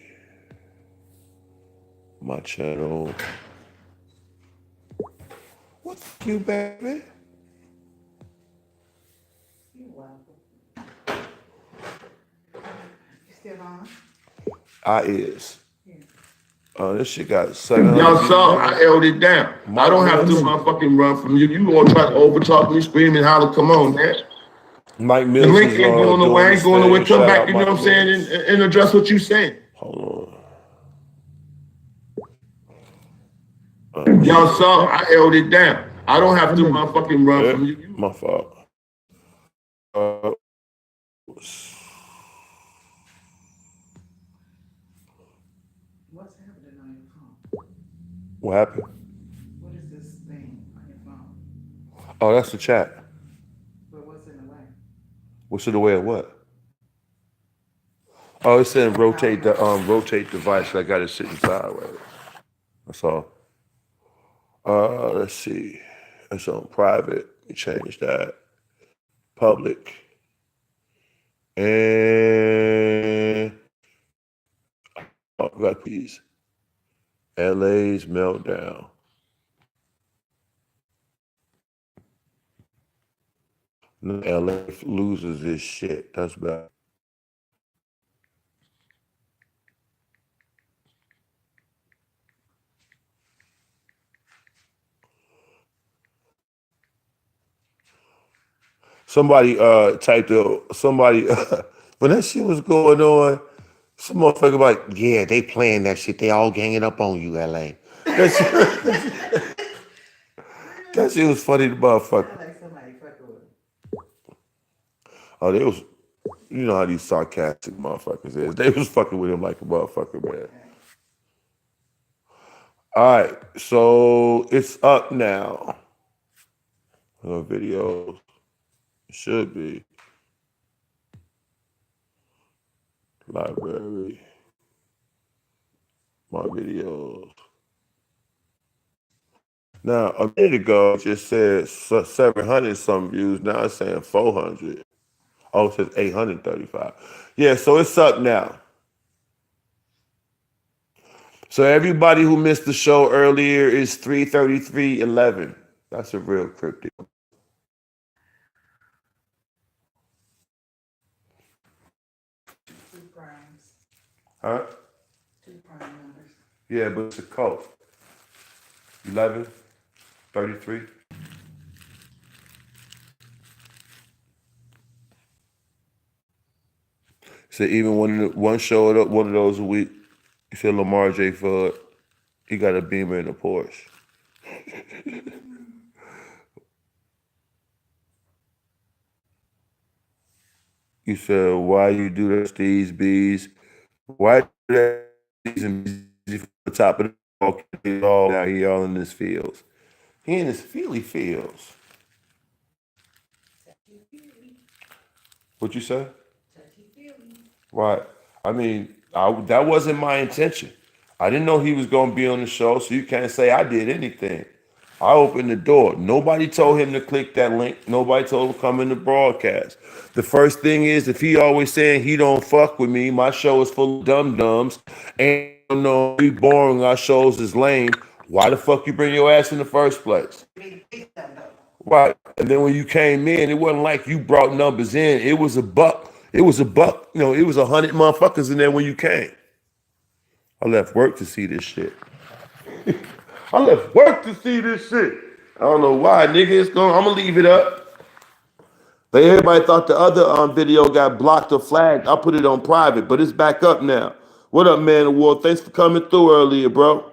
My channel. What the you, baby? You're welcome. You still on? I is. Yeah. This shit got 700. Y'all saw I held it down. I don't have to motherfucking run from you. You gonna try to overtalk me, scream and holler, come on, man. Mike The Mills link is ain't going doing nowhere, his ain't going thing. nowhere. Come Shout back, out you know what I'm Mike saying, Mills. and address what you saying. Hold Y'all saw I held it down. I don't have to motherfucking run from you. My fault. What's happening on your phone? What happened? What is this thing on your phone? Oh, that's the chat. But what's in the way? What's in the way of what? Oh, it's saying rotate the rotate device. I got it sitting sideways. That's all. Let's see. It's on private. We change that. Public. And got these. LA's meltdown. LA loses this shit. That's bad. Somebody typed somebody when that shit was going on, some motherfucker like, yeah, they playing that shit. They all ganging up on you, LA. That shit was funny the motherfucker. Like somebody fucking with him. Oh, they was, you know how these sarcastic motherfuckers is. They was fucking with him like a motherfucker, man. All right, so it's up now. Videos. It should be. Library. My videos. Now, a minute ago, it just said 700 some views. Now it's saying 400. Oh, it says 835. Yeah, so it's up now. So everybody who missed the show earlier is 333.11. That's a real cryptic. Two primes. Huh? Two prime numbers. Yeah, but it's a code. 11, 33. So even when one showed up, one of those a week, you said Lamar J. Fudd, he got a Beamer and a Porsche. You said, why you do that, these bees? Why do that? These and bees from the top of the all now he all in his fields. He in his feely fields. What you say? Right. I mean, that wasn't my intention. I didn't know he was going to be on the show, so you can't say I did anything. I opened the door. Nobody told him to click that link. Nobody told him to come in the broadcast. The first thing is, if he always saying he don't fuck with me, my show is full of dum-dums, and you know, we boring, our shows is lame, why the fuck you bring your ass in the first place? Right. And then when you came in, it wasn't like you brought numbers in. It was a buck. It was a buck. You know, it was 100 motherfuckers in there when you came. I left work to see this shit. I left work to see this shit. I don't know why, nigga. I'm gonna leave it up. But everybody thought the other video got blocked or flagged. I put it on private, but it's back up now. What up, man of war? Thanks for coming through earlier, bro.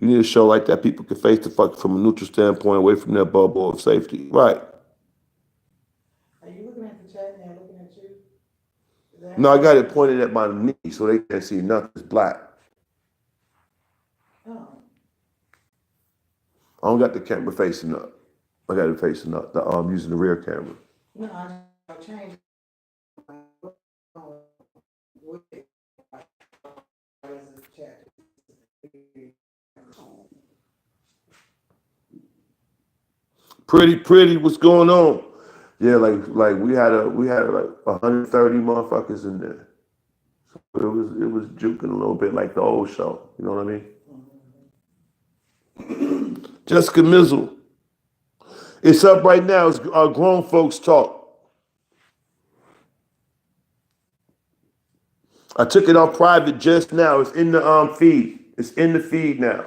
You need a show like that people can face the fuck from a neutral standpoint, away from their bubble of safety. Right. Are you looking at the chat and they're looking at you? No, I got it pointed at my knee so they can't see nothing. It's black. Oh. I don't got the camera facing up. I got it facing up. I'm using the rear camera. No, I changed. Pretty, what's going on? Yeah, like we had like 130 motherfuckers in there. So it was juking a little bit like the old show. You know what I mean? Jessica Mizzle. It's up right now. It's Grown Folks Talk. I took it off private just now. It's in the feed. It's in the feed now.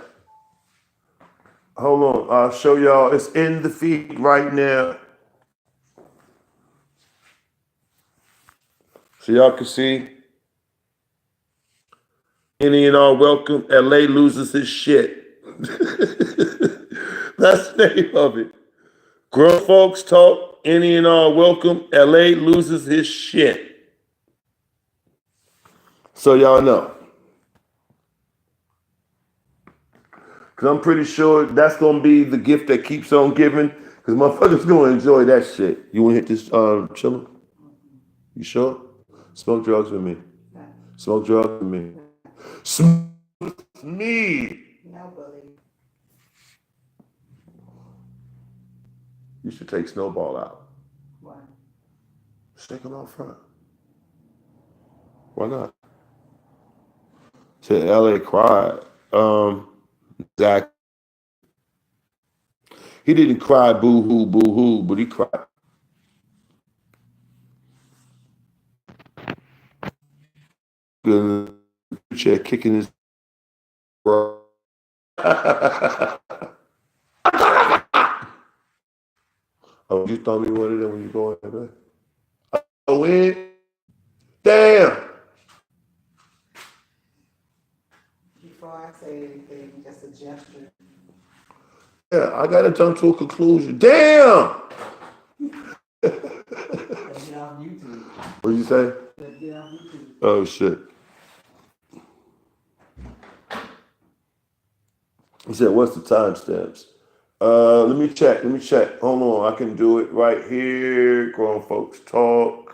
Hold on. I'll show y'all. It's in the feed right now. So y'all can see. Any and all welcome. LA loses his shit. That's the name of it. Grown Folks Talk. Any and all welcome. LA loses his shit. So y'all know. Because I'm pretty sure that's going to be the gift that keeps on giving. Because motherfuckers going to enjoy that shit. You want to hit this chiller? You sure? Smoke drugs with me. Smoke drugs with me. Smoke with me. No, buddy. You should take Snowball out. Why? Stick him out front. Why not? To LA cried. Zach. He didn't cry boo-hoo, but he cried. Good chair kicking his oh, you thought me one of them when you go in there? Oh, win. Damn. Before I say anything, just a gesture. Yeah, I got to jump to a conclusion. Damn. Get off YouTube. What'd you say? Get off YouTube. Oh, shit. He said, what's the timestamps? Let me check. Hold on. I can do it right here. Grown Folks Talk.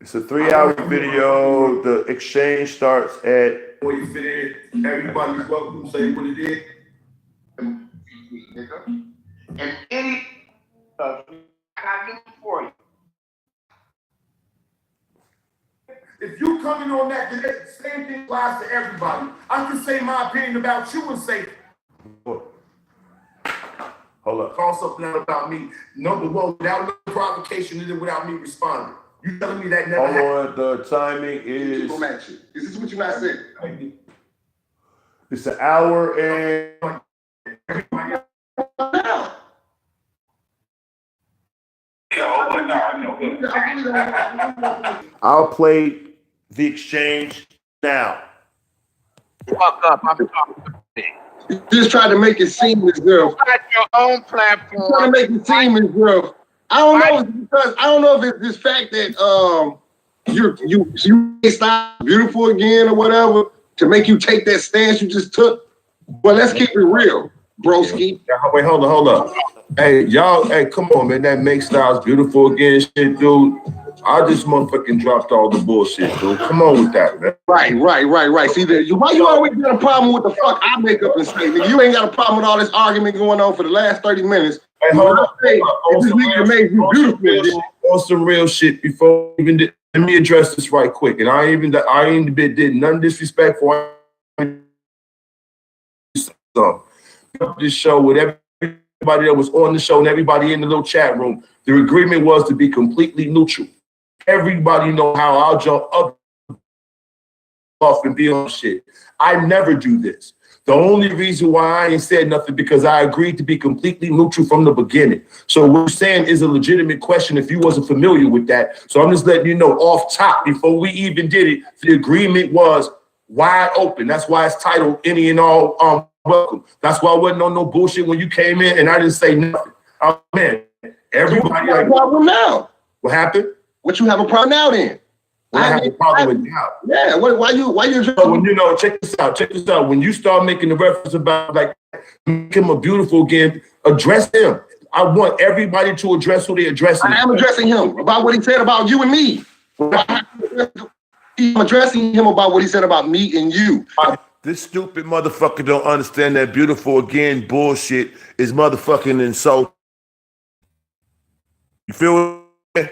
It's a 3-hour video. The exchange starts at... Where you fit in, everybody's welcome to say what it is. And any I do for you. If you coming on that, then the same thing applies to everybody. I can say my opinion about you and say, Hold up. call something out about me. Number one, without no provocation, and then without me responding. You telling me that never happened? Hold on. The timing is... Come at you. Is this what you not saying? It's an hour and... I'll play the exchange now. Fuck up, I'm talking to me. You just try to make it seem as You if got your own platform. trying to make it seem as if I don't know if it's this fact that you style beautiful again or whatever to make you take that stance you just took. But let's keep it real, broski. Wait, hold on. Hey, y'all, come on, man. That make styles beautiful again shit, dude. I just motherfucking dropped all the bullshit, dude. Come on with that, man. Right. See, why you always got a problem with the fuck I make up and say, nigga? You ain't got a problem with all this argument going on for the last 30 minutes. Hey, hold on. On some real shit before even let me address this right quick. And I ain't did none disrespectful. This show with everybody that was on the show and everybody in the little chat room. The agreement was to be completely neutral. Everybody know how I'll jump up off and be on shit. I never do this. The only reason why I ain't said nothing because I agreed to be completely neutral from the beginning. So what you're saying is a legitimate question if you wasn't familiar with that. So I'm just letting you know off top before we even did it, the agreement was wide open. That's why it's titled Any and All welcome. That's why I wasn't on no bullshit when you came in and I didn't say nothing. Oh man, everybody What problem now? what happened? What you have a problem now then? I have a problem with doubt. Yeah, why you So when check this out. When you start making the reference about like make him a beautiful again, address him. I want everybody to address who they addressing. I am addressing him about what he said about you and me. I'm addressing him about what he said about me and you. This stupid motherfucker don't understand that beautiful again bullshit is motherfucking insult. You feel me?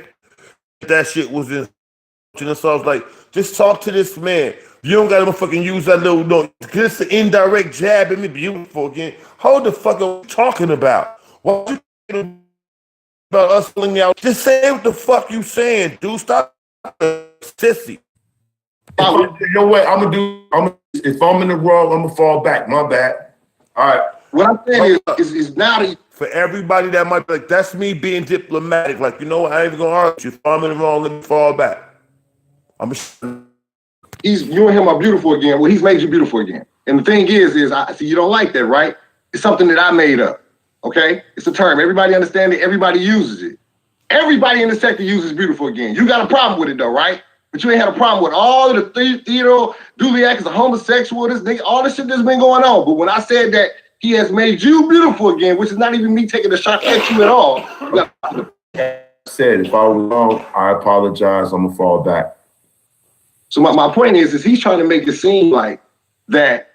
That shit was insulting. So I was like, just talk to this man. You don't gotta fucking use that little no. This an indirect jab at me, beautiful again. Hold the fuck up talking about. What you about us pulling out? Just say what the fuck you saying, dude. Stop sissy. You know what? If I'm in the wrong, I'm gonna fall back. My bad. All right. What I'm saying is now that for everybody that might be like, that's me being diplomatic. Like, you know what? I ain't even gonna argue. If I'm in the wrong, let me fall back. you and him are beautiful again. Well, he's made you beautiful again. And the thing is I see you don't like that, right? It's something that I made up. Okay? It's a term. Everybody understands it. Everybody uses it. Everybody in the sector uses beautiful again. You got a problem with it though, right? But you ain't had a problem with all of the Theodore Duliak is a homosexual, this nigga, all the shit that's been going on. But when I said that he has made you beautiful again, which is not even me taking a shot at you at all. I said if I was wrong, I apologize. I'm gonna fall back. So my point is he's trying to make it seem like that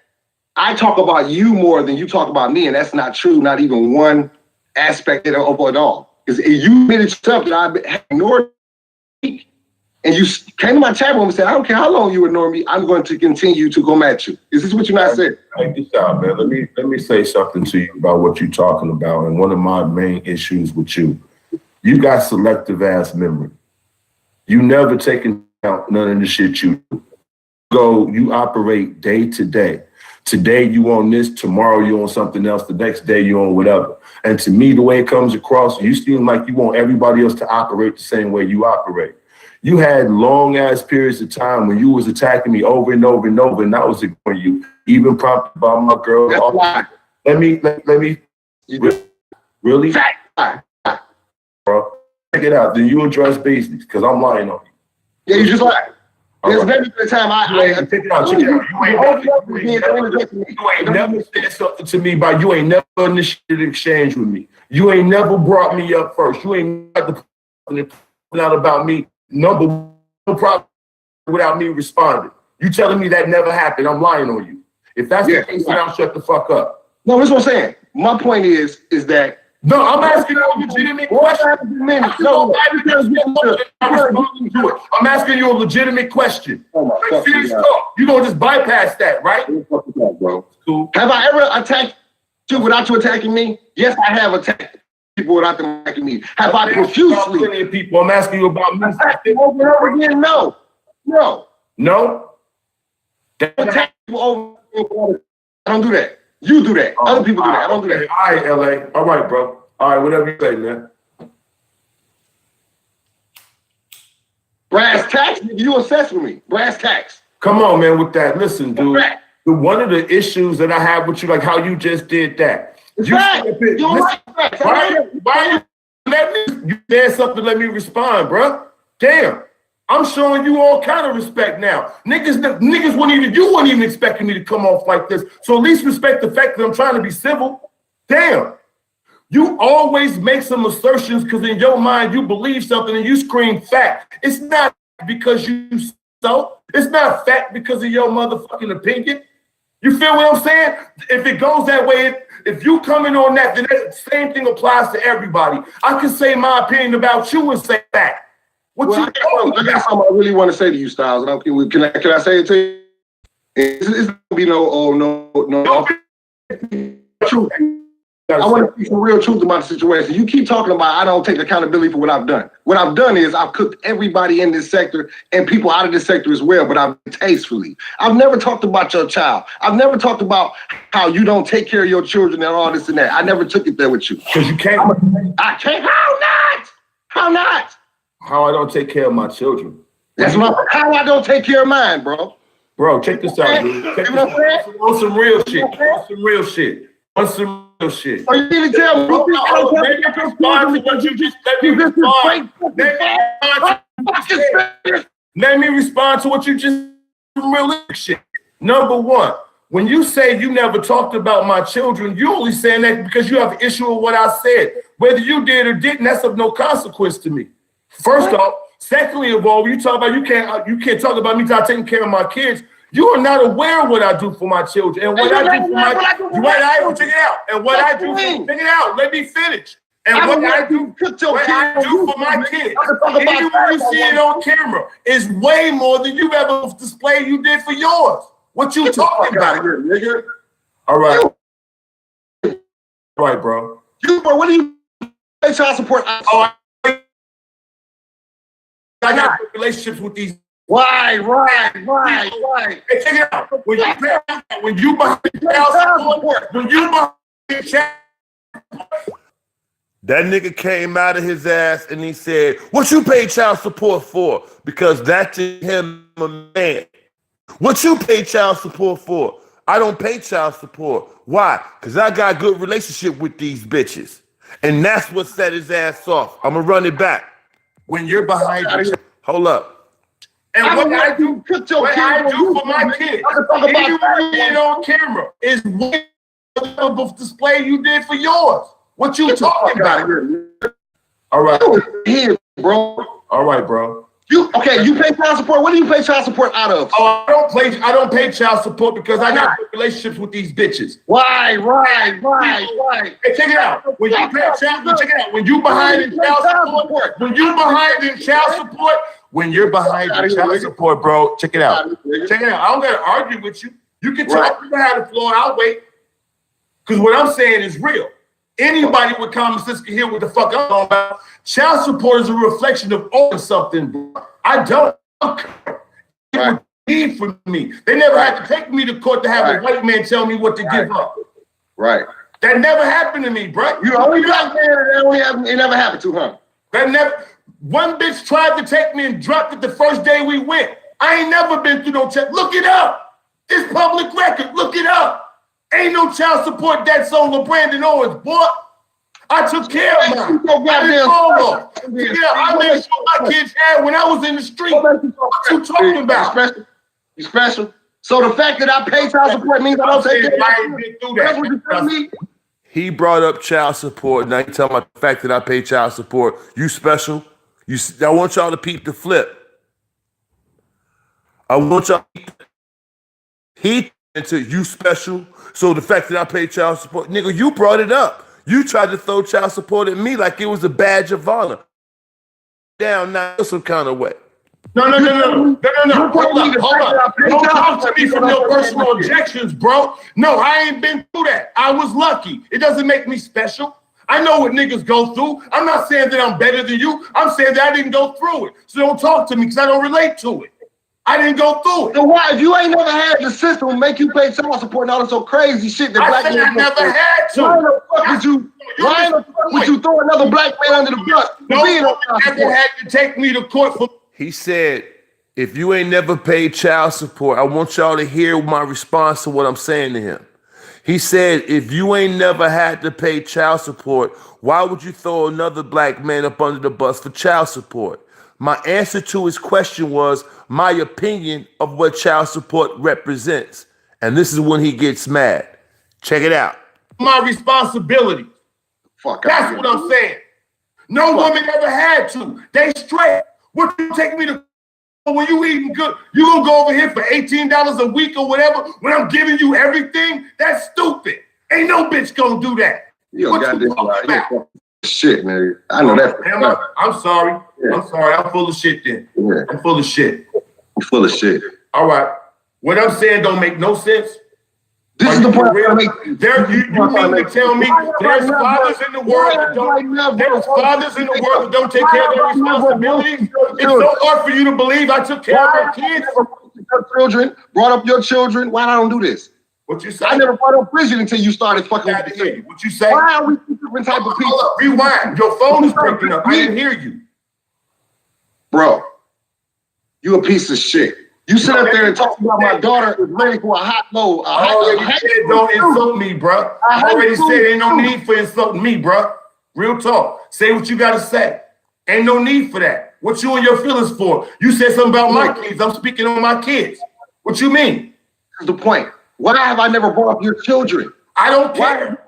I talk about you more than you talk about me, and that's not true, not even one aspect of it all. Because you admitted yourself that I ignored you, and you came to my chat room and said, I don't care how long you ignore me, I'm going to continue to go at you. Is this what you're not saying? Check this out, man. Let me say something to you about what you're talking about, and one of my main issues with you. You got selective ass memory. You never take into account none of the shit you do. You operate day to day. Today you on this, tomorrow you on something else, the next day you on whatever. And to me, the way it comes across, you seem like you want everybody else to operate the same way you operate. You had long ass periods of time when you was attacking me over and over and over, and I was ignoring you, even prompted by my girl. That's why. Let me. Really? Fact. Bro, check it out. Then you address basics, because I'm lying on you. Yeah, you just lied. There's never been a time Check it out. You ain't never said something to me about you ain't never initiated an exchange with me. You ain't never brought me up first. You ain't got the out about me. No problem without me responding. You telling me that never happened. I'm lying on you. If that's the case, then I'll shut the fuck up. No, that's what I'm saying. My point is that no, I'm asking you a legitimate question. I'm asking you a legitimate question. You're going to just bypass that, right? Bro. Cool. Have I ever attacked you without you attacking me? Yes, I have attacked people without them attacking me. Have I profusely? People, I'm asking you about me. Over and over again? No. Attack people over. I don't do that. You do that. Other people do that. I don't do that. All right, LA. All right, bro. All right, whatever you say, man. Brass tacks? You obsessed with me. Brass tacks. Come on, man, with that. Listen, dude. One of the issues that I have with you, like how you just did that. You don't like facts. Why you said something, let me respond, bro. Damn. I'm showing you all kind of respect now. Niggas you weren't even expecting me to come off like this. So at least respect the fact that I'm trying to be civil. Damn. You always make some assertions because in your mind you believe something and you scream fact. It's not because you so. It's not fact because of your motherfucking opinion. You feel what I'm saying? If it goes that way, if you come in on that, then the same thing applies to everybody. I can say my opinion about you and say that. I got something I really want to say to you, Styles. Can I say it to you? It's gonna be no. Truth. I want to see some real truth about the situation. You keep talking about I don't take accountability for what I've done. What I've done is I've cooked everybody in this sector and people out of this sector as well, but I've tastefully. I've never talked about your child. I've never talked about how you don't take care of your children and all this and that. I never took it there with you. Because you can't. I can't. How not? How I don't take care of my children. That's how I don't take care of mine, bro. Bro, check this out, dude. Check this out. On some real shit. On some real shit. On some real shit. Are you going to tell me? Let me respond to what you just Let me respond to what you just realistic shit. Number one, when you say you never talked about my children, you only saying that because you have an issue with what I said. Whether you did or didn't, that's of no consequence to me. First off, secondly of all, when you talk about you can't talk about me taking care of my kids. You are not aware of what I do for my children and what I do for my check it out. And what I do, check it out. Let me finish. And what I do for my kids, anywhere you see it on camera, is way more than you've ever displayed you did for yours. What you talking about here, nigga? All right. All right, bro. What do you pay child support? Oh, I got relationships with these. Why? Hey, check it out. When you behind child support, that nigga came out of his ass and he said, "What you pay child support for?" Because that's him a man. What you pay child support for? I don't pay child support. Why? Because I got a good relationship with these bitches. And that's what set his ass off. I'm going to run it back. When you're behind your... Hold up. And what I do for my kids, anywhere on camera, is way of display you did for yours. What you talking about here? All right. Here, bro. All right, bro. You pay child support. What do you pay child support out of? Oh, I don't pay child support because I got relationships with these bitches. Why? Hey, check it out. When you pay child, check it out. When you behind in child support, when you're behind in child support, bro, check it out. Check it out. I don't gotta argue with you. You can talk. You can have the floor. I'll wait. Because what I'm saying is real. Anybody with common sense can hear what the fuck I'm talking about. Child support is a reflection of owning something, bro. I don't need for me. They never had to take me to court to have a white man tell me what to give up. Right. That never happened to me, bro. You only black man it never happened to, huh? That never. One bitch tried to take me and dropped it the first day we went. I ain't never been through no check. Look it up. It's public record. Look it up. Ain't no child support debts on LeBrandon Owens, boy. I took care of mine. I made sure my kids had when I was in the street. What you talking about? You special. So the fact that I pay child support means I don't take care of That's what you telling me? He brought up child support. Now you tell me the fact that I pay child support. You special? I want y'all to peep the flip. I want y'all. He into you special. So the fact that I pay child support, nigga, you brought it up. You tried to throw child support at me like it was a badge of honor. Down now some kind of way. No. Hold up. Don't talk to me from your personal objections, bro. No, I ain't been through that. I was lucky. It doesn't make me special. I know what niggas go through. I'm not saying that I'm better than you. I'm saying that I didn't go through it. So don't talk to me because I don't relate to it. I didn't go through it. So why, if you ain't never had the system make you pay child support and all this so crazy shit that black men I never had to. Why the fuck would you throw another black man under the bus? No one ever had to take me to court for. He said, if you ain't never paid child support, I want y'all to hear my response to what I'm saying to him. He said, if you ain't never had to pay child support, why would you throw another black man up under the bus for child support? My answer to his question was my opinion of what child support represents. And this is when he gets mad. Check it out. My responsibility. That's what I'm saying. No woman ever had to. They straight. What you take me to when you eating good? You gonna go over here for $18 a week or whatever when I'm giving you everything? That's stupid. Ain't no bitch gonna do that. What you talking about? Shit, man. I know that. I'm sorry. Yeah. I'm sorry. I'm full of shit then. Yeah. I'm full of shit. You're full of shit. All right. What I'm saying don't make no sense. This is the point. You mean to tell me there's fathers in the world that don't take care of their responsibilities? It's so hard for you to believe I took care of my kids. Your children, brought up your children. Why I don't do this? What you say? I never brought up prison until you started fucking with me. What you say? Why are we two different type of people? Rewind. Your phone is breaking up. I didn't hear you. Bro, you a piece of shit. You sit up there and talk about my daughter is ready for a hot load. I already said don't insult me, bro. I already said ain't no need for insulting me, bro. Real talk. Say what you gotta say. Ain't no need for that. What you and your feelings for? You said something about my kids. I'm speaking on my kids. What you mean? That's the point. Why have I never brought up your children? I don't care.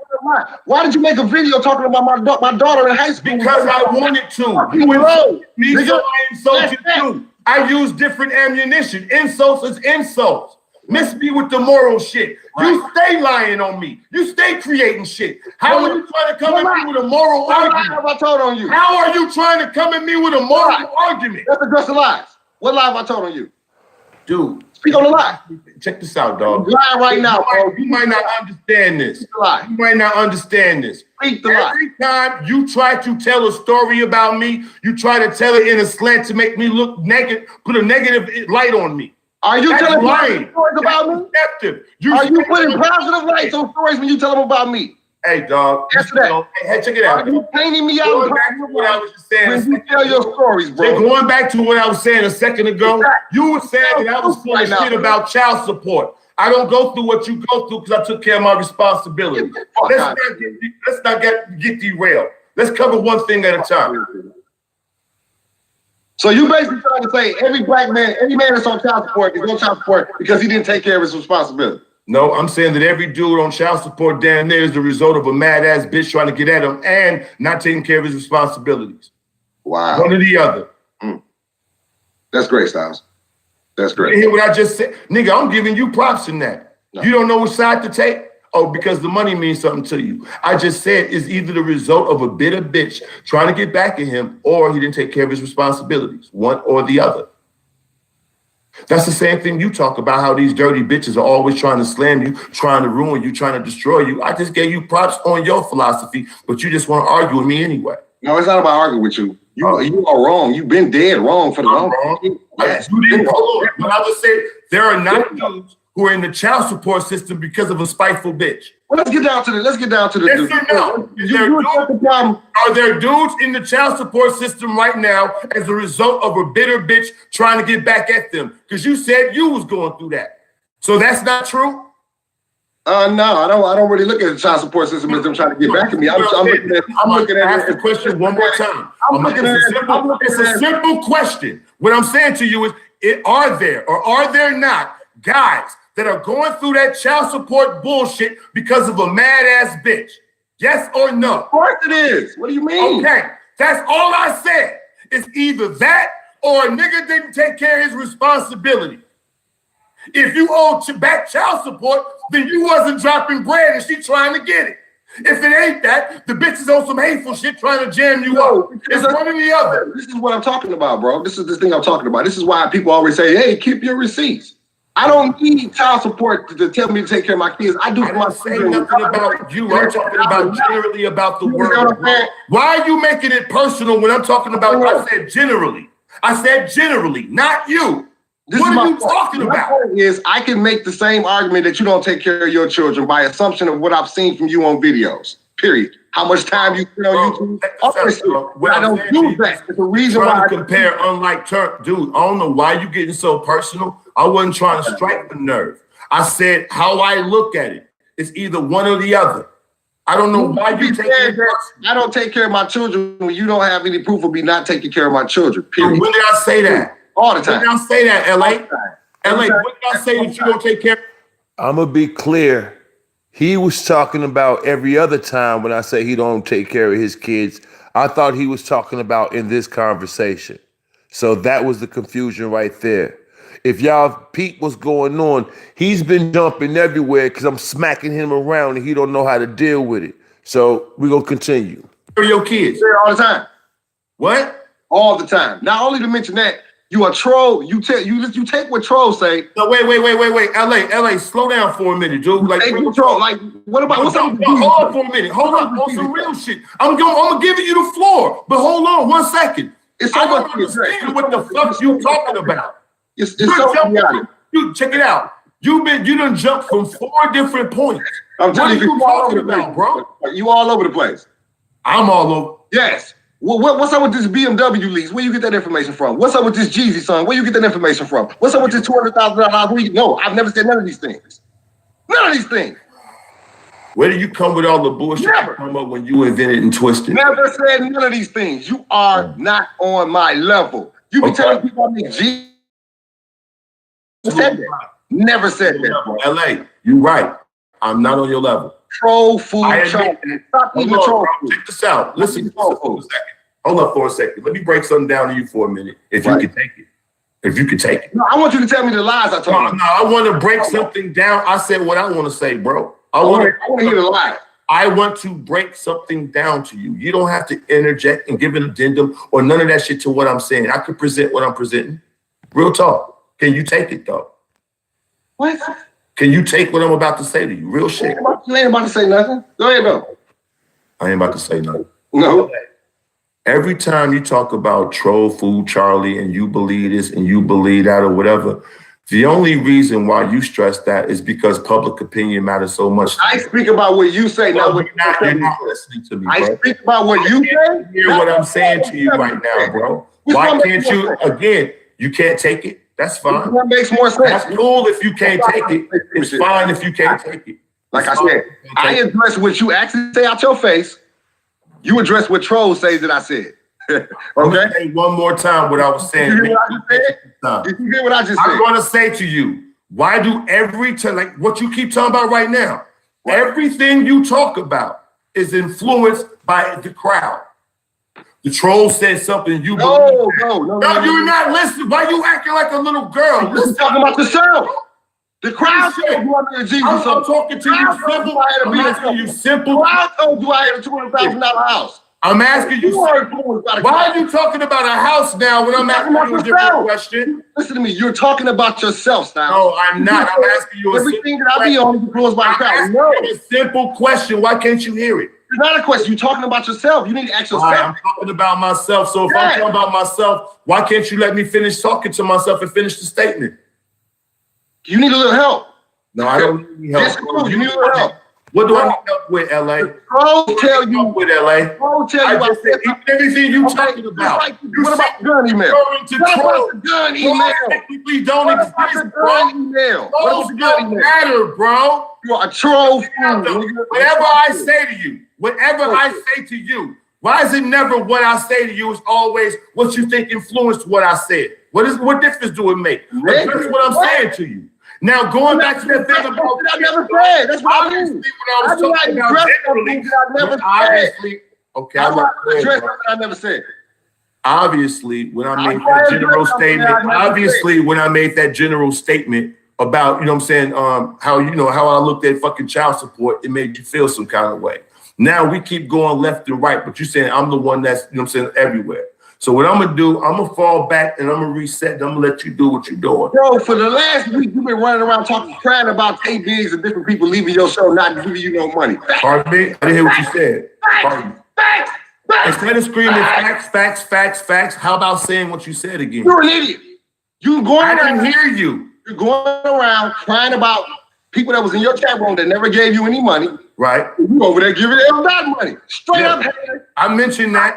Why did you make a video talking about my daughter in high school? Because I wanted to. You insulted me, so I insulted you. I use different ammunition. Insults is insults. Miss me with the moral shit. You stay lying on me. You stay creating shit. How are you trying to come at me with a moral argument? What lie have I told on you? How are you trying to come at me with a moral argument? Let's address the lies. What lie have I told on you? Dude, speak on the lie. Check this out, dog. Lie right now, bro. You might not understand this. You might not understand this. Speak the lie. Every time you try to tell a story about me, you try to tell it in a slant to make me look negative, put a negative light on me. Are you telling lying stories about me? Deceptive. Are you putting positive lights on stories when you tell them about me? Hey, dog. Answer that. Hey, check it out. Are you painting me out? Going back to what I was just saying. When you tell your stories, bro. Going back to what I was saying a second ago, you were saying that I was full of shit about child support. I don't go through what you go through because I took care of my responsibility. Let's not get derailed. Let's cover one thing at a time. So you basically trying to say every black man, every man that's on child support is on child support because he didn't take care of his responsibility. No, I'm saying that every dude on child support down there is the result of a mad-ass bitch trying to get at him and not taking care of his responsibilities. Wow. One or the other. That's great, Styles. That's great. You hear what I just said? Nigga, I'm giving you props in that. No. You don't know which side to take? Oh, because the money means something to you. I just said it's either the result of a bitter bitch trying to get back at him or he didn't take care of his responsibilities. One or the other. That's the same thing you talk about, how these dirty bitches are always trying to slam you, trying to ruin you, trying to destroy you. I just gave you props on your philosophy, but you just want to argue with me anyway. No, it's not about arguing with you. You are wrong. You've been dead wrong for the long time. Yes, you didn't. Hold on. But I would say there are not dudes who are in the child support system because of a spiteful bitch. Well, let's get down to the. Yes or no? Are there dudes in the child support system right now as a result of a bitter bitch trying to get back at them? Because you said you was going through that. So that's not true? No, I don't really look at the child support system as them trying to get back at me. I'm looking at ask the question one more time. It's a simple question. What I'm saying to you is, are there or are there not guys that are going through that child support bullshit because of a mad-ass bitch? Yes or no? Of course it is. What do you mean? Okay, that's all I said. It's either that or a nigga didn't take care of his responsibility. If you owe back child support, then you wasn't dropping bread and she trying to get it. If it ain't that, the bitch is on some hateful shit trying to jam you up. It's one or the other. This is what I'm talking about, bro. This is the thing I'm talking about. This is why people always say, hey, keep your receipts. I don't need child support to tell me to take care of my kids. I do. I don't say nothing about you. I'm talking about generally about the world. Why are you making it personal when I'm talking about? I said generally. I said generally, not you. What are you talking about? My point is, I can make the same argument that you don't take care of your children by assumption of what I've seen from you on videos. Period. How much time you spend on YouTube? I don't do that. It's the reason why I compare unlike term. Dude, I don't know why you getting so personal. I wasn't trying to strike the nerve. I said how I look at it. It's either one or the other. I don't know why you take it. I don't take care of my children when you don't have any proof of me not taking care of my children. Period. When did I say that? All the time. When did I say that, LA? LA, when did I say that you don't take care? I'm going to be clear. He was talking about every other time when I say he don't take care of his kids. I thought he was talking about in this conversation. So that was the confusion right there. If y'all peep what's going on, he's been jumping everywhere because I'm smacking him around and he don't know how to deal with it. So we're going to continue. Where are your kids? All the time. What? All the time. Not only to mention that, you a troll. You take what trolls say. No, wait. LA, slow down for a minute, dude. Like, troll. Like, what about what's up? Hold on for a minute. Hold on. On some real shit. I'm giving you the floor, but hold on 1 second. It's so I don't understand what the fuck you talking about. It's so Dude, check it out. You done jumped from 4 different points. I'm telling you, what are you talking about, bro? You all over the place. I'm all over. Yes. What's up with this BMW lease? Where you get that information from? What's up with this Jeezy song? Where you get that information from? What's up with this $200,000? No, I've never said none of these things. None of these things. Where do you come with all the bullshit Never. you come up when you invented and twisted? Never said none of these things. You are not on my level. You be telling people I make G. Said that. Never said that. Bro. LA, you right. I'm not on your level. Troll food. Stop eating troll food. Check this out. Listen for a second. Hold up for a second. Let me break something down to you for a minute. If you can take it. If you can take it. No, I want you to tell me the lies I told you. No, I want to break something down. I said what I want to say, bro. I want to hear the lie. I want to break something down to you. You don't have to interject and give an addendum or none of that shit to what I'm saying. I could present what I'm presenting. Real talk. Can you take it, though? What? Can you take what I'm about to say to you? Real shit. You ain't about to say nothing. Go ahead, though. I ain't about to say nothing. No. Every time you talk about troll food, Charlie, and you believe this and you believe that or whatever, the only reason why you stress that is because public opinion matters so much. I speak about what you say, not what you're not listening to me, bro. I speak about what you say. Hear what I'm saying to you right now, bro. Why can't you, again, you can't take it? That's fine. That makes more sense. That's cool if you can't take it. It's fine if you can't take it. Like I said, I address what you actually say out your face. You address what trolls say that I said. Okay? I'm gonna say one more time what I was saying. Did you hear what I just said? I'm going to say to you, why do every time, like what you keep talking about right now, everything you talk about is influenced by the crowd. The troll said something you No, you're not listening. Why you acting like a little girl? You're talking about yourself. The crowd said you want to be a Jesus. I'm talking to you simple. I'm asking you simple. The crowd told you I had a $200,000 house. I'm asking you, why are you talking about a house now when I'm asking you a different question? Listen to me. You're talking about yourself, Styles. No, I'm not. I'm asking you a simple everything that I be on is influenced by the crowd. I'm asking you a simple question. Why can't you hear it? It's not a question. You're talking about yourself. You need to ask yourself. I'm talking about myself. So if I'm talking about myself, why can't you let me finish talking to myself and finish the statement? You need a little help. No, I don't need help. That's cool. You need a little help. What do I need help with, LA? Trolls tell you with LA. Trolls tell you I just said everything you talking about. What about the gun email? What about the gun email? Technically don't exist, bro. What about the gun email? Matter, bro. You're a troll. Whatever I say to you, why is it never what I say to you? It's always what you think influenced what I said. What difference do it make? That's what I'm saying to you. Now going back to that thing about I never said. That's what I mean. I was talking about generally. Obviously, okay. I never said. Obviously, when I made that general statement, when I made that general statement about, you know what I'm saying, how I looked at fucking child support, it made you feel some kind of way. Now we keep going left and right, but you're saying I'm the one that's, you know what I'm saying, everywhere. So what I'm gonna do, I'm gonna fall back and I'm gonna reset and I'm gonna let you do what you're doing. Bro, for the last week, you've been running around crying about KBs and different people leaving your show, not giving you no money. Pardon me? I didn't hear what you said. Pardon me. Facts. Instead of screaming facts, how about saying what you said again? You're an idiot. I didn't hear you. You're going around crying about people that was in your chat room that never gave you any money. Right. You over there giving them that money. Straight up. I mentioned that.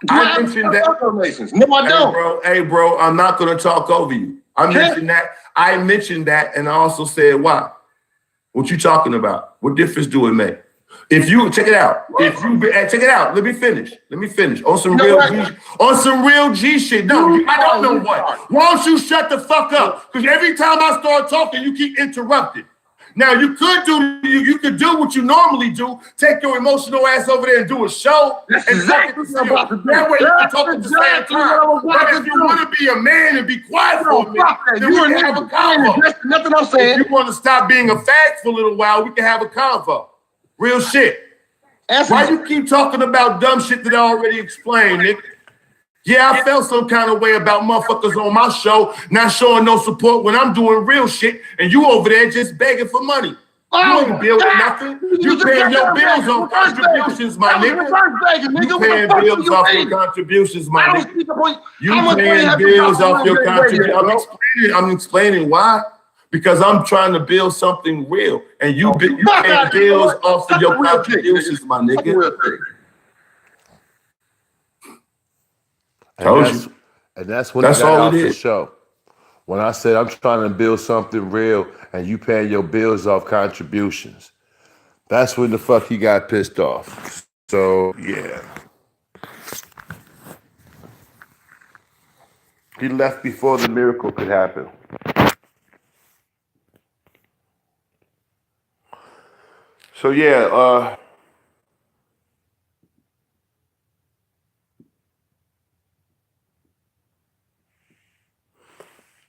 I mentioned that. No, I don't. Hey, bro, I'm not going to talk over you. I mentioned that, and I also said why. What you talking about? What difference do it make? If you check it out, check it out. Let me finish. On some real G shit. No, I don't know what. Why don't you shut the fuck up? Because every time I start talking, you keep interrupting. Now you could do what you normally do. Take your emotional ass over there and do a show. That's and exactly what I'm about to do. That way you can talk at the same time. But if you want to be a man and be quiet for a minute, then we can have a convo. Nothing I'm saying. If you want to stop being a fag for a little while, we can have a convo. Real shit. Why you keep talking about dumb shit that I already explained, nigga? Yeah, I felt some kind of way about motherfuckers on my show not showing no support when I'm doing real shit, and you over there just begging for money. You ain't building nothing. You paying your bills on contributions, my nigga. You paying bills off your contributions, my nigga. You paying bills off your contributions. I'm explaining why. Because I'm trying to build something real, and you paying bills off of your contributions, my nigga. And Told that's you. and that's when he That's got all it off the is. show. When I said I'm trying to build something real and you paying your bills off contributions. That's when the fuck he got pissed off. So yeah. He left before the miracle could happen. So yeah,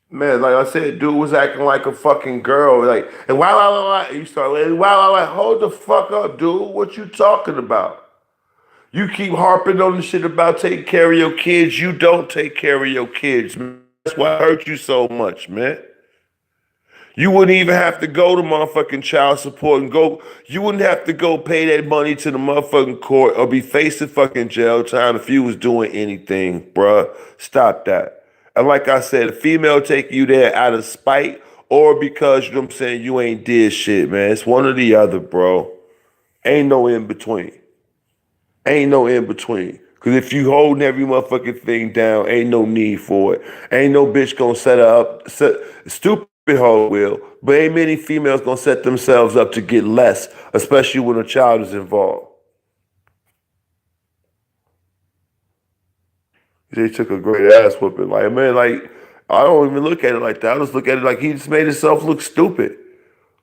man, like I said, dude was acting like a fucking girl. Like, and why, you start like, why, hold the fuck up, dude. What you talking about? You keep harping on the shit about taking care of your kids. You don't take care of your kids, man. That's why it hurt you so much, man. You wouldn't even have to go to motherfucking child support and go. You wouldn't have to go pay that money to the motherfucking court or be facing fucking jail time if you was doing anything, bruh. Stop that. And like I said, a female take you there out of spite or because, you know what I'm saying, you ain't did shit, man. It's one or the other, bro. Ain't no in between. Ain't no in between. Cause if you holding every motherfucking thing down, ain't no need for it. Ain't no bitch gonna set her up. Stupid hoe will, but ain't many females gonna set themselves up to get less, especially when a child is involved. They took a great ass whooping. Like, man, like, I don't even look at it like that. I just look at it like he just made himself look stupid.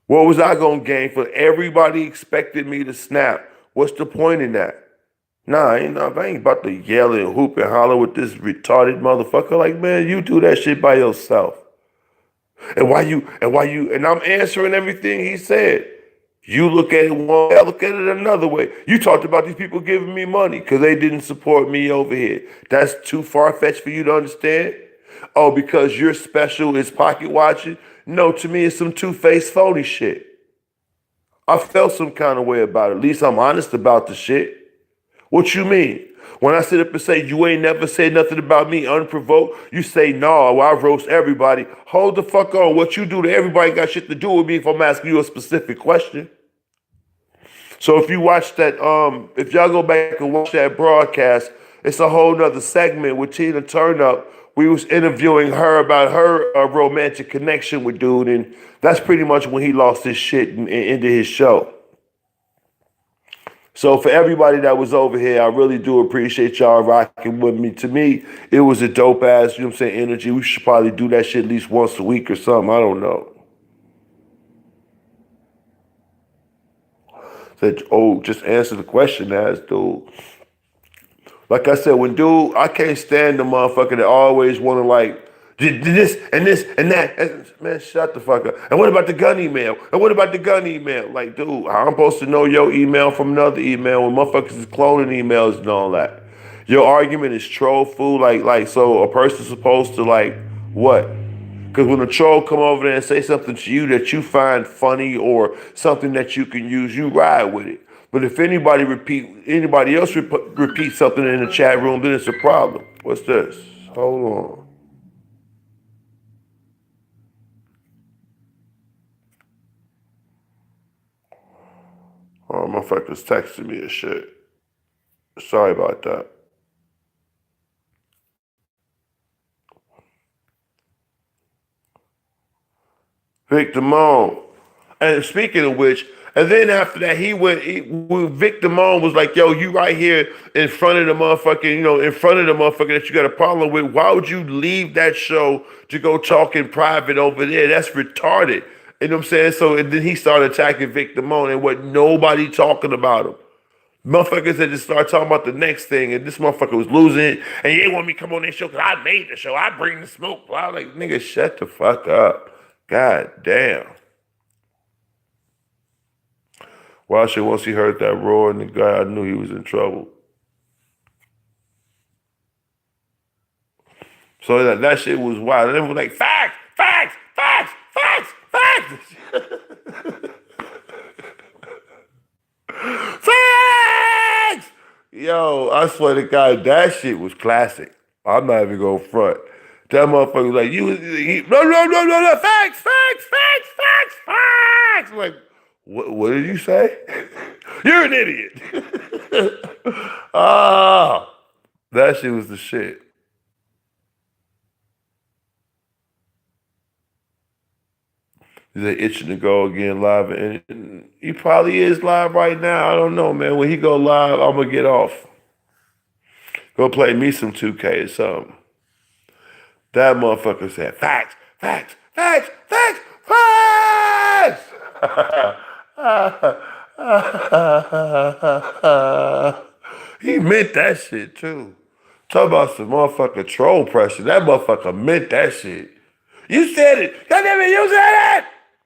What was I gonna gain for everybody expected me to snap? What's the point in that? Nah, I ain't about to yell and hoop and holler with this retarded motherfucker. Like, man, you do that shit by yourself. And I'm answering everything he said. You look at it one way, I look at it another way. You talked about these people giving me money because they didn't support me over here. That's too far-fetched for you to understand? Oh, because you're special is pocket watching? No, to me it's some two-faced phony shit. I felt some kind of way about it. At least I'm honest about the shit. What you mean? When I sit up and say you ain't never said nothing about me unprovoked, you say no, well, I roast everybody. Hold the fuck on. What you do to everybody got shit to do with me if I'm asking you a specific question. So if you watch that, if y'all go back and watch that broadcast, it's a whole nother segment with Tina Turner. We was interviewing her about her romantic connection with dude, and that's pretty much when he lost his shit and ended his show. So for everybody that was over here, I really do appreciate y'all rocking with me. To me, it was a dope ass, you know what I'm saying, energy. We should probably do that shit at least once a week or something. I don't know. Said, oh, just answer the question, ass dude. Like I said, when dude, I can't stand the motherfucker that always want to like did this and this and that. Man, shut the fuck up. And what about the gun email? And what about the gun email? Like, dude, how I'm supposed to know your email from another email when motherfuckers is cloning emails and all that? Your argument is troll fool. Like, so a person's supposed to like what? Because when a troll come over there and say something to you that you find funny or something that you can use, you ride with it. But if anybody else repeats something in the chat room, then it's a problem. What's this? Hold on. Oh, motherfuckers texting me and shit. Sorry about that. Vic Damone. And speaking of which, and then after that, Vic Damone was like, yo, you right here in front of the motherfucking, in front of the motherfucker that you got a problem with. Why would you leave that show to go talk in private over there? That's retarded. You know what I'm saying? So, and then he started attacking Vic Damone and what nobody talking about him. Motherfuckers had to start talking about the next thing, and this motherfucker was losing it, and he didn't want me to come on that show because I made the show. I bring the smoke. I was like, nigga, shut the fuck up. God damn. Well, shit, once he heard that roar and the guy, I knew he was in trouble. So that shit was wild. And everyone was like, facts, facts, facts, facts, facts. Facts! Yo, I swear to God, that shit was classic. I'm not even going front. That motherfucker was like, no, facts, facts, facts, facts, facts. I'm like, what did you say? You're an idiot. Ah, that shit was the shit. They're itching to go again live, and he probably is live right now. I don't know, man. When he go live, I'm gonna get off. Go play me some 2K or something. That motherfucker said, facts, facts, facts, facts, facts. He meant that shit too. Talk about some motherfucking troll pressure. That motherfucker meant that shit. You said it. Goddamn it, you said it.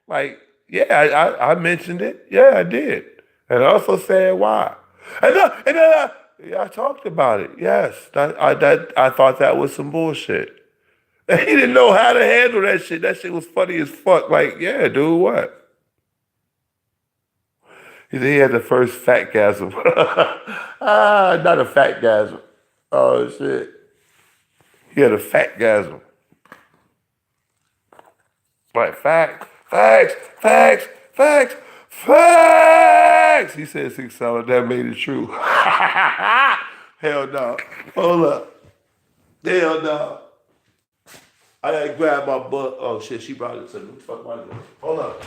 Like, yeah, I mentioned it. Yeah, I did. And I also said why. Yeah, I talked about it. Yes, I thought that was some bullshit. And he didn't know how to handle that shit. That shit was funny as fuck. Like, yeah, dude, what? He said he had the first fat gasm. Not a fat gasm. Oh shit. He had a fat gasm. Like facts, facts, facts, facts, facts. He said 6 hours. That made it true. Hell no. Hold up. Hell no. I gotta grab my butt. Oh shit, she brought it to me. Fuck my door. Hold up.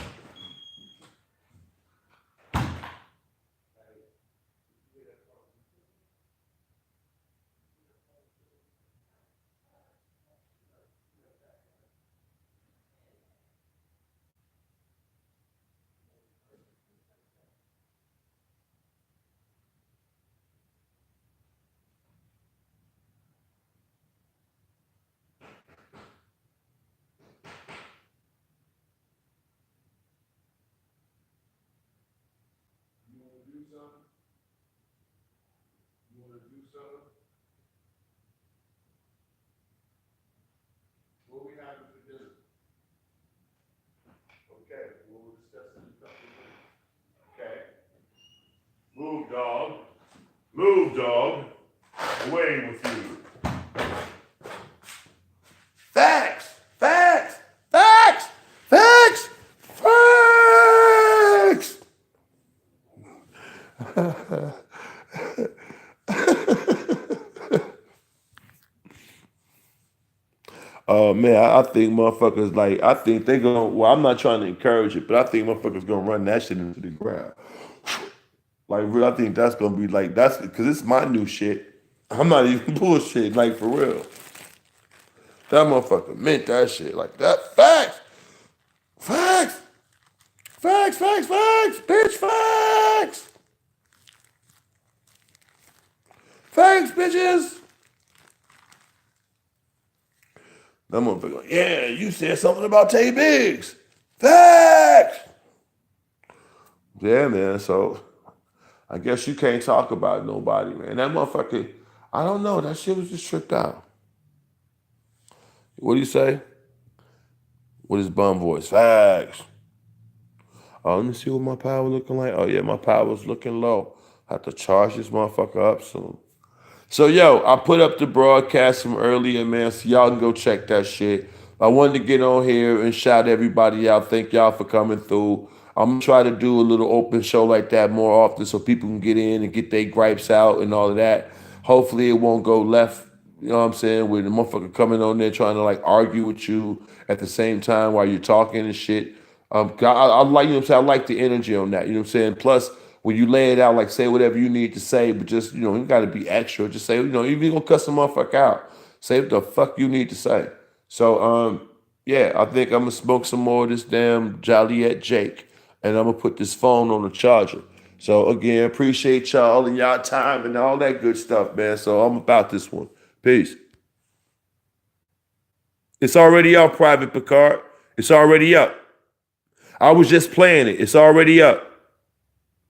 What we have to do? Okay, we'll discuss it in a couple of minutes. Okay. Move, dog. Move, dog. Away with you. Facts! Facts! Facts! Facts! Facts! Oh man, I think motherfuckers like I think they gonna. Well, I'm not trying to encourage it, but I think motherfuckers gonna run that shit into the ground. Like, real, I think that's gonna be like that's because it's my new shit. I'm not even bullshit. Like for real, that motherfucker meant that shit. Like that. Facts, facts, facts, facts, facts, bitch, facts, facts, bitches. That motherfucker, yeah, you said something about Tay Biggs. Facts. Yeah, man. So I guess you can't talk about nobody, man. That motherfucker, I don't know. That shit was just tripped out. What do you say? With his bum voice. Facts. Oh, let me see what my power looking like. Oh yeah, my power's looking low. I have to charge this motherfucker up soon. So yo, I put up the broadcast from earlier, man. So y'all can go check that shit. I wanted to get on here and shout everybody out. Thank y'all for coming through. I'm gonna try to do a little open show like that more often so people can get in and get their gripes out and all of that. Hopefully it won't go left, you know what I'm saying, with the motherfucker coming on there trying to like argue with you at the same time while you're talking and shit. I like, you know what I'm saying, I like the energy on that, you know what I'm saying? Plus, when you lay it out, like say whatever you need to say, but just, you know, you gotta be extra. Just say, you know, even gonna cuss the motherfucker out. Say what the fuck you need to say. So yeah, I think I'm gonna smoke some more of this damn Joliet Jake. And I'm gonna put this phone on the charger. So again, appreciate y'all and y'all time and all that good stuff, man. So I'm about this one. Peace. It's already up, Private Picard. It's already up. I was just playing it. It's already up.